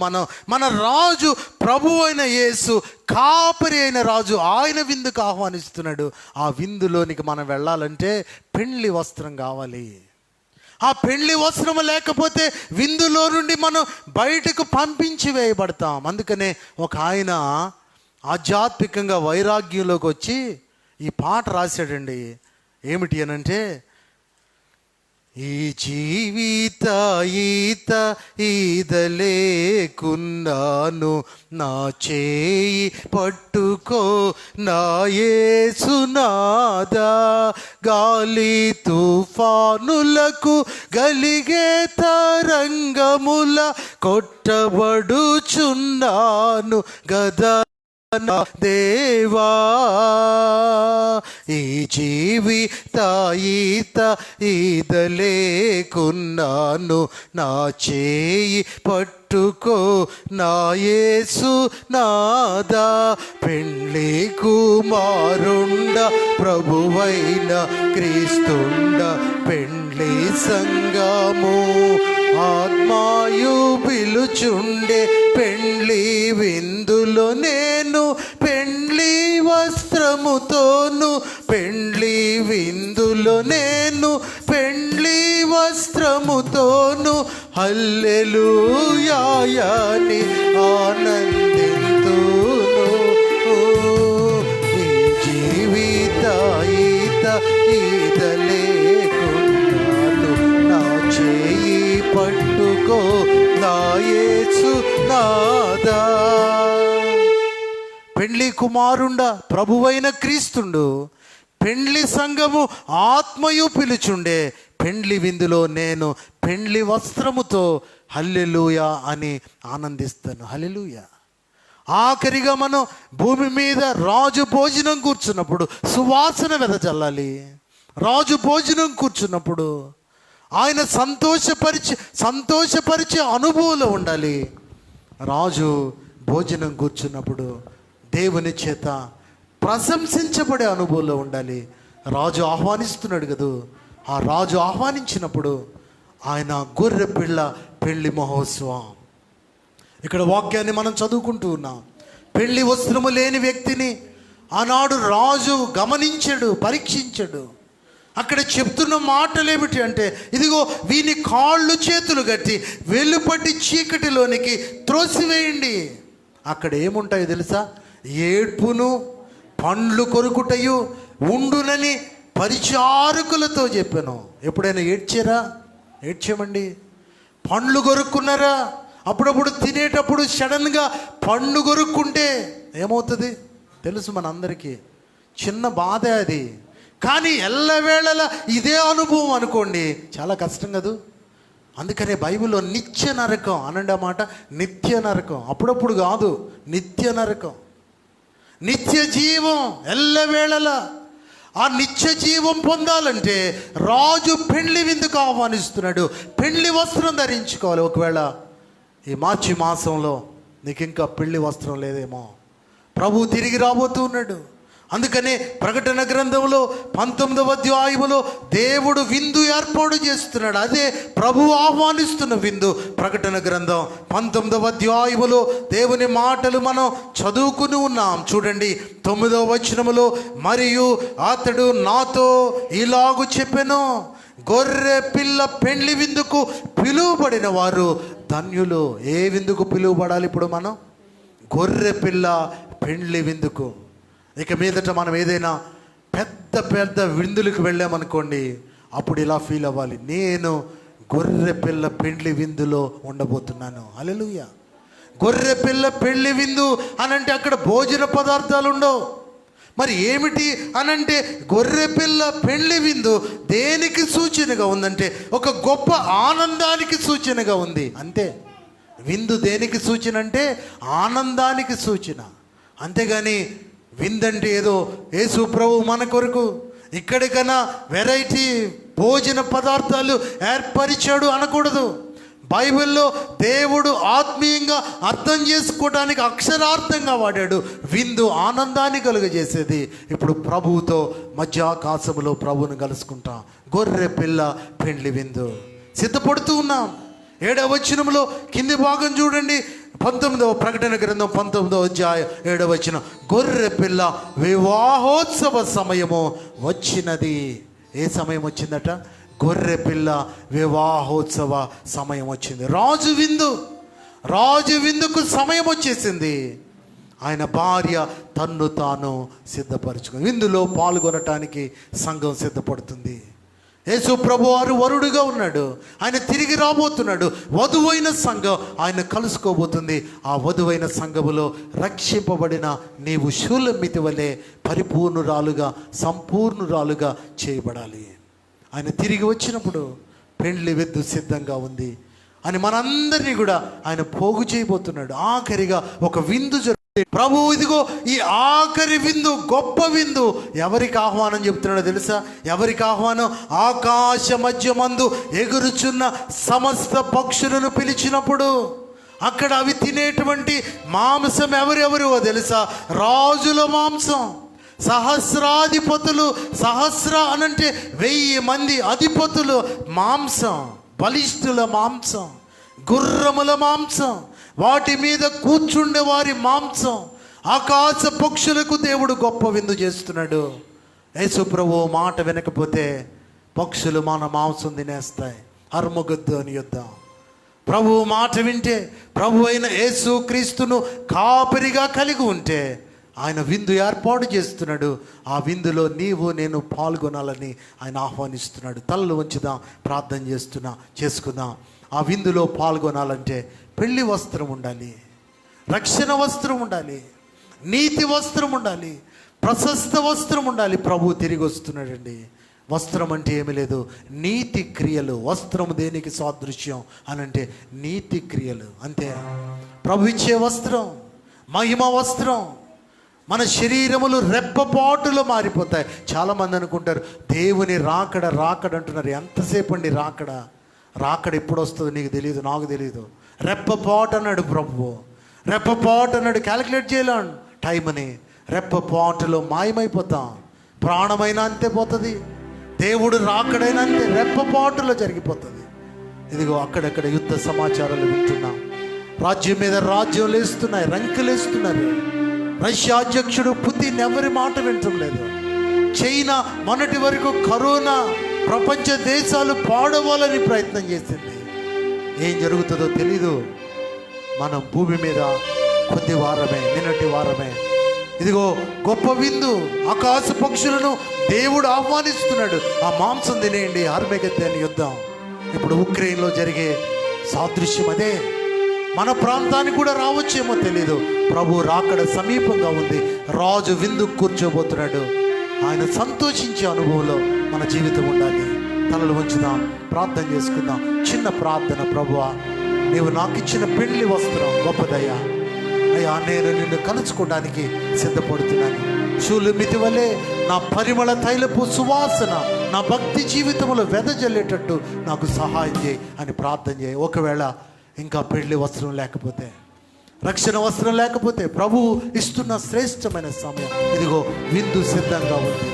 మన రాజు ప్రభు అయిన యేసు, కాపరి అయిన రాజు, ఆయన విందుకు ఆహ్వానిస్తున్నాడు. ఆ విందులోనికి మనం వెళ్ళాలంటే పెళ్లి వస్త్రం కావాలి. ఆ పెళ్లి వస్త్రం లేకపోతే విందులో నుండి మనం బయటకు పంపించి వేయబడతాం. అందుకనే ఒక ఆయన ఆధ్యాత్మికంగా వైరాగ్యంలోకి వచ్చి ఈ పాట రాశాడండి. ఏమిటి అనంటే, ఈ జీవిత ఈదలేకున్నాను, నా చేయి పట్టుకో నా యేసునాదా, గాలి తుఫానులకు గలిగే తరంగముల కొట్టబడుచున్నాను గదా దేవా, ఈ జీవిత ఈదలేకున్నాను, నా చేయి పట్టుకో నా యేసు నాదా, పెండ్లి కుమారుండ ప్రభువైన క్రీస్తుండ, పెండ్లి సంగము ఆత్మాయుబి పిలుచుండే పెండ్లి విందులో నేను పెండ్లి వస్త్రముతోను పెండ్లి విందులో నేను పెండ్లి వస్త్రముతోను హల్లెలూయా అని ఆనందింతును. ఈ జీవిత ఈదలేకున్నాను, నా చేయి పట్టుకో నా యేసు నాదా. పెండ్లి కుమారుండా ప్రభువైన క్రీస్తుండు, పెండ్లి సంఘము ఆత్మయు పిలుచుండే పెండ్లి విందులో నేను పెండ్లి వస్త్రముతో హల్లెలూయా అని ఆనందిస్తాను. హల్లెలూయా. ఆఖరిగా మనం భూమి మీద రాజు భోజనం కూర్చున్నప్పుడు సువాసన వెదజల్లాలి. రాజు భోజనం కూర్చున్నప్పుడు ఆయన సంతోషపరిచే అనుభవంలో ఉండాలి. రాజు భోజనం కూర్చున్నప్పుడు దేవుని చేత ప్రశంసించబడే అనుభవంలో ఉండాలి. రాజు ఆహ్వానిస్తున్నాడు కదా, ఆ రాజు ఆహ్వానించినప్పుడు ఆయన గొర్రె పిల్ల పెళ్లి మహోత్సవం. ఇక్కడ వాక్యాన్ని మనం చదువుకుంటూ ఉన్నాం. పెళ్లి వస్త్రము లేని వ్యక్తిని ఆనాడు రాజు గమనించాడు, పరీక్షించాడు. అక్కడ చెప్తున్న మాటలు ఏమిటి అంటే, ఇదిగో వీని కాళ్ళు చేతులు కట్టి వెలుపటి చీకటిలోనికి త్రోసివేయండి. అక్కడ ఏముంటాయో తెలుసా? ఏడ్పును పండ్లు కొరుకుటయు ఉండునని పరిచారకులతో చెప్పాను. ఎప్పుడైనా ఏడ్చామండి? పండ్లు కొరుక్కున్నారా? అప్పుడప్పుడు తినేటప్పుడు సడన్గా పండు కొరుక్కుంటే ఏమవుతుంది తెలుసు మనందరికీ. చిన్న బాధ అది. కానీ ఎల్లవేళలా ఇదే అనుభవం అనుకోండి, చాలా కష్టం కదూ. అందుకనే బైబిల్లో నిత్య నరకం అనండి ఆ మాట, నిత్య నరకం. అప్పుడప్పుడు కాదు, నిత్య నరకం. నిత్య జీవం ఎల్లవేళలా. ఆ నిత్య జీవం పొందాలంటే రాజు పెండ్లి విందుకు ఆహ్వానిస్తున్నాడు. పెండ్లి వస్త్రం ధరించుకోవాలి. ఒకవేళ ఈ మార్చి మాసంలో నీకు ఇంకా పెళ్లి వస్త్రం లేదేమో, ప్రభు తిరిగి రాబోతూ ఉన్నాడు. అందుకనే ప్రకటన గ్రంథంలో 19వ అధ్యాయములో దేవుడు విందు ఏర్పాటు చేస్తున్నాడు. అదే ప్రభు ఆహ్వానిస్తున్న విందు. ప్రకటన గ్రంథం 19వ అధ్యాయములో దేవుని మాటలు మనం చదువుకుని ఉన్నాం. చూడండి 9వ వచనములో, మరియు అతడు నాతో ఇలాగు చెప్పెను, గొర్రె పిల్ల పెండ్లి విందుకు పిలువబడిన వారు ధన్యులు. ఏ విందుకు పిలువబడాలి ఇప్పుడు మనం? గొర్రె పిల్ల పెండ్లి విందుకు. ఇక మీదట మనం ఏదైనా పెద్ద విందులకు వెళ్ళామనుకోండి, అప్పుడు ఇలా ఫీల్ అవ్వాలి, నేను గొర్రె పిల్ల పెండ్లి విందులో ఉండబోతున్నాను. హల్లెలూయా. గొర్రె పిల్ల పెండ్లి విందు అనంటే అక్కడ భోజన పదార్థాలు ఉండవు. మరి ఏమిటి అనంటే గొర్రె పిల్ల పెండ్లి విందు దేనికి సూచనగా ఉందంటే ఒక గొప్ప ఆనందానికి సూచనగా ఉంది. అంతే. విందు దేనికి సూచన అంటే ఆనందానికి సూచన. అంతేగాని విందంటే ఏదో యేసు ప్రభు మన కొరకు ఇక్కడికన్నా వెరైటీ భోజన పదార్థాలు ఏర్పరిచాడు అనకూడదు. బైబిల్లో దేవుడు ఆత్మీయంగా అర్థం చేసుకోవడానికి అక్షరార్థంగా వాడాడు. విందు ఆనందాన్ని కలుగజేసేది. ఇప్పుడు ప్రభువుతో మధ్యాకాశములో ప్రభువును కలుసుకుంటాం. గొర్రె పిల్ల పెండ్లి విందు సిద్ధపడుతూ ఉన్నాం. 7వ వచనంలో కింది భాగం చూడండి. 19వ ప్రకటన గ్రంథం 19వ అధ్యాయం 7వ వచనం, గొర్రె పిల్ల వివాహోత్సవ సమయము వచ్చినది. ఏ సమయం వచ్చిందట? గొర్రె పిల్ల వివాహోత్సవ సమయం వచ్చింది. రాజు విందుకు సమయం వచ్చేసింది. ఆయన భార్య తన్ను తాను సిద్ధపరచుకుంది. విందులో పాల్గొనటానికి సంఘం సిద్ధపడుతుంది. యేసు ప్రభు వారు వరుడుగా ఉన్నాడు. ఆయన తిరిగి రాబోతున్నాడు. వధువైన సంఘం ఆయన కలుసుకోబోతుంది. ఆ వధువైన సంఘములో రక్షింపబడిన నీవు శూలమితి వలె పరిపూర్ణురాలుగా సంపూర్ణురాలుగా చేయబడాలి. ఆయన తిరిగి వచ్చినప్పుడు పెండ్లి విందు సిద్ధంగా ఉంది అని మనందరినీ కూడా ఆయన పోగు చేయబోతున్నాడు. ఆఖరిగా ఒక విందు జరుగుతుంది. ప్రభు ఇదిగో ఈ ఆఖరి విందు, గొప్ప విందు. ఎవరికి ఆహ్వానం చెప్తున్నాడో తెలుసా? ఎవరికి ఆహ్వానం? ఆకాశ మధ్యమందు ఎగురుచున్న సమస్త పక్షులను పిలిచినప్పుడు అక్కడ అవి తినేటువంటి మాంసం ఎవరెవరో తెలుసా? రాజుల మాంసం. సహస్రాధిపతులు, సహస్ర అనంటే 1000 మంది అధిపతులు మాంసం, బలిష్ఠుల మాంసం. గుర్రముల మాంసం, వాటి మీద కూర్చుండే వారి మాంసం, ఆకాశ పక్షులకు దేవుడు గొప్ప విందు చేస్తున్నాడు. యేసు ప్రభు మాట వినకపోతే పక్షులు మన మాంసం తినేస్తాయి. హర్మగద్దు యుద్ధం. ప్రభు మాట వింటే, ప్రభు అయిన యేసు క్రీస్తును కాపరిగా కలిగి ఉంటే ఆయన విందు ఏర్పాటు చేస్తున్నాడు. ఆ విందులో నీవు నేను పాల్గొనాలని ఆయన ఆహ్వానిస్తున్నాడు. తలలు వంచుదాం, ప్రార్థన చేసుకుందాం. ఆ విందులో పాల్గొనాలంటే పెళ్లి వస్త్రం ఉండాలి, రక్షణ వస్త్రం ఉండాలి, నీతి వస్త్రం ఉండాలి, ప్రశస్త వస్త్రం ఉండాలి. ప్రభు తిరిగి వస్తున్నాడండి. వస్త్రం అంటే ఏమి లేదు, నీతి క్రియలు. వస్త్రం దేనికి సాదృశ్యం అని అంటే నీతి క్రియలు. అంతే. ప్రభు ఇచ్చే వస్త్రం మహిమ వస్త్రం. మన శరీరములు రెప్పపాటులో మారిపోతాయి. చాలామంది అనుకుంటారు దేవుని రాకడ అంటున్నారు. ఎంతసేపు అండి రాకడ ఎప్పుడు వస్తుందో నీకు తెలియదు, నాకు తెలియదు. రెప్పపాటు అన్నాడు ప్రభువు. రెప్పపాటు అన్నాడు. క్యాలిక్యులేట్ చేయలేం టైం అని. రెప్పపాటులో మాయమైపోతాం. ప్రాణమైనా అంతే పోతుంది, దేవుడు రాకడైనా అంతే, రెప్పపాటులో జరిగిపోతుంది. ఇదిగో అక్కడక్కడ యుద్ధ సమాచారాలు వింటున్నాం. రాజ్యం మీద రాజ్యం లేస్తున్నాయి, రంకెలేస్తున్నారు. రష్యా అధ్యక్షుడు పుతిన్ ఎవరి మాట వినటం లేదు. చైనా మొన్నటి వరకు కరోనా ప్రపంచ దేశాలు పాడవాలని ప్రయత్నం చేసింది. ఏం జరుగుతుందో తెలీదు. మనం భూమి మీద కొద్ది వారమే, నిన్నటి వారమే. ఇదిగో గొప్ప విందు, ఆకాశ పక్షులను దేవుడు ఆహ్వానిస్తున్నాడు. ఆ మాంసం తినేయండి. ఆర్మేగద్దాని యుద్ధం ఇప్పుడు ఉక్రెయిన్లో జరిగే సాదృశ్యం అదే. మన ప్రాంతానికి కూడా రావచ్చేమో తెలీదు. ప్రభు రాకడ సమీపంగా ఉంది. రాజు విందుకు కూర్చోబోతున్నాడు. ఆయన సంతోషించే అనుభవంలో మన జీవితం ఉండాలి. తలలు వంచుదాం, ప్రార్థన చేసుకుందాం. చిన్న ప్రార్థన. ప్రభువా, నీవు నాకు ఇచ్చిన పెళ్లి వస్త్రం గొప్పదయ్యా. అయ్యా, నేను నిన్ను కలుసుకోవడానికి సిద్ధపడుతున్నాను. షూలమితి వలె నా పరిమళ తైలపు సువాసన నా భక్తి జీవితంలో వెదజల్లేటట్టు నాకు సహాయం చేయి అని ప్రార్థన చేయి. ఒకవేళ ఇంకా పెళ్లి వస్త్రం లేకపోతే, రక్షణ వస్త్రం లేకపోతే, ప్రభువు ఇస్తున్న శ్రేష్టమైన సమయం. ఇదిగో విందు సిద్ధంగా ఉంది.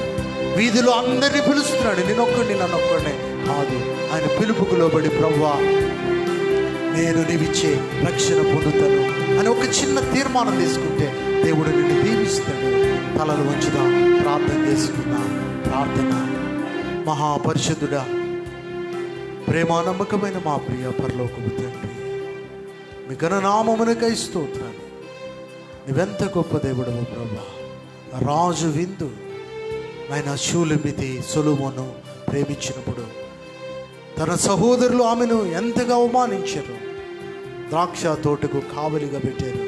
వీధిలో అందరినీ పిలుస్తున్నాడు. నన్ను ఒక్కడినే కాదు. ఆయన పిలుపుకు లోబడి, ప్రభువా నేను నీవిచ్చే రక్షణ పొందుతాను అని ఒక చిన్న తీర్మానం తీసుకుంటే దేవుడు నిన్ను దీవిస్తాడు. తలలు వంచుదాం, ప్రార్థన చేసుకుందాం. ప్రార్థన. మహాపరిశుద్ధుడా, ప్రేమ నమ్మకమైన మా ప్రియ పరలోకపు తండ్రి, మీ ఘననామమునకై స్తోత్రాలు. నువ్వెంత గొప్ప దేవుడవు ప్రభా. రాజు విందు ఆయన షూలమితి సొలొమోను ప్రేమించినప్పుడు తన సహోదరులు ఆమెను ఎంతగా అవమానించారు. ద్రాక్ష తోటకు కావలిగా పెట్టారు.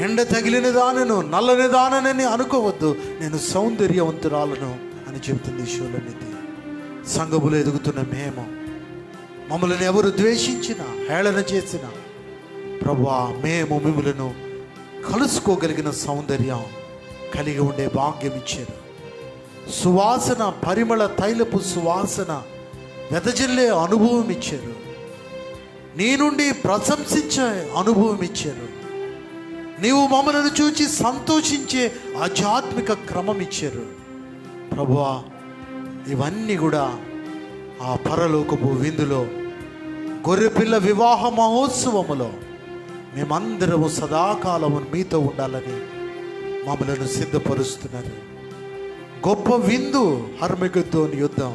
ఎండ తగిలిన దానను నల్లని దానని అనుకోవద్దు, నేను సౌందర్యవంతురాలను అని చెబుతుంది షూలమితి. సంఘములో ఎదుగుతున్న మేము, మమ్మల్ని ఎవరు ద్వేషించినా హేళన చేసినా, ప్రభువా మేము మిమ్మలను కలుసుకోగలిగిన సౌందర్యం కలిగి ఉండే భాగ్యం ఇచ్చారు. సువాసన, పరిమళ తైలపు సువాసన వెదజల్లే అనుభవం ఇచ్చారు. నీ నుండి ప్రశంసించే అనుభవం ఇచ్చారు. నీవు మమ్మలను చూచి సంతోషించే ఆధ్యాత్మిక క్రమం ఇచ్చారు. ప్రభువా, ఇవన్నీ కూడా ఆ పరలోకపు విందులో, గొర్రెపిల్ల వివాహ మహోత్సవములో మేమందరము సదాకాలము మీతో ఉండాలని మమ్మలను సిద్ధపరుస్తున్నారు. గొప్ప విందు, హర్మగెద్దోను యుద్ధం.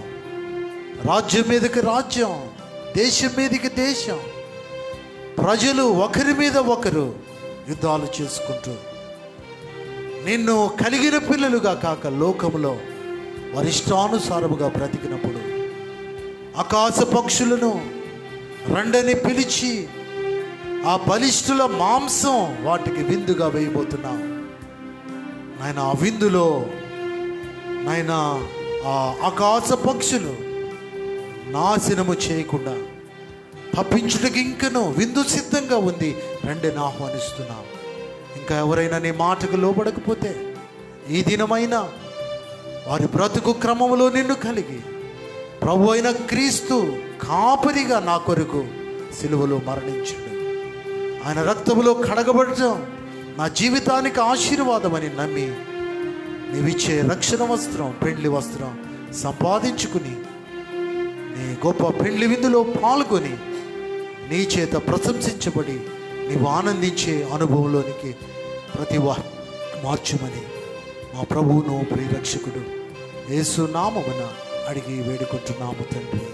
రాజ్యం మీదకి రాజ్యం, దేశం మీదకి దేశం, ప్రజలు ఒకరి మీద ఒకరు యుద్ధాలు చేసుకుంటూ నిన్ను కలిగిన పిల్లలుగా కాక లోకంలో వరిష్టానుసారముగా బ్రతికినప్పుడు ఆకాశ పక్షులను రండని పిలిచి ఆ బలిష్ఠుల మాంసం వాటికి విందుగా వేయబోతున్నాం నాయన. ఆ విందులో నాయన ఆ ఆకాశ పక్షులు నాశనము చేయకుండా తప్పించుటకి ఇంకనూ విందు సిద్ధంగా ఉంది. రండిని ఆహ్వానిస్తున్నాం. ఇంకా ఎవరైనా నీ మాటకు లోబడకపోతే ఈ దినమైనా వారి బ్రతుకు క్రమంలో నిన్ను కలిగి, ప్రభు అయిన క్రీస్తు కాపరిగా నా కొరకు సిలువలో మరణించుడు, ఆయన రక్తములో కడగబడటం నా జీవితానికి ఆశీర్వాదమని నమ్మి నీవిచ్చే రక్షణ వస్త్రం, పెండ్లి వస్త్రం సంపాదించుకుని నీ గొప్ప పెండ్లి విందులో పాల్గొని నీ చేత ప్రశంసించబడి నీవు ఆనందించే అనుభవంలోనికి ప్రతి మార్చుమని మా ప్రభువును ప్రియరక్షకుడు యేసు నామమున అడిగి వేడుకుంటున్నాము తండ్రి.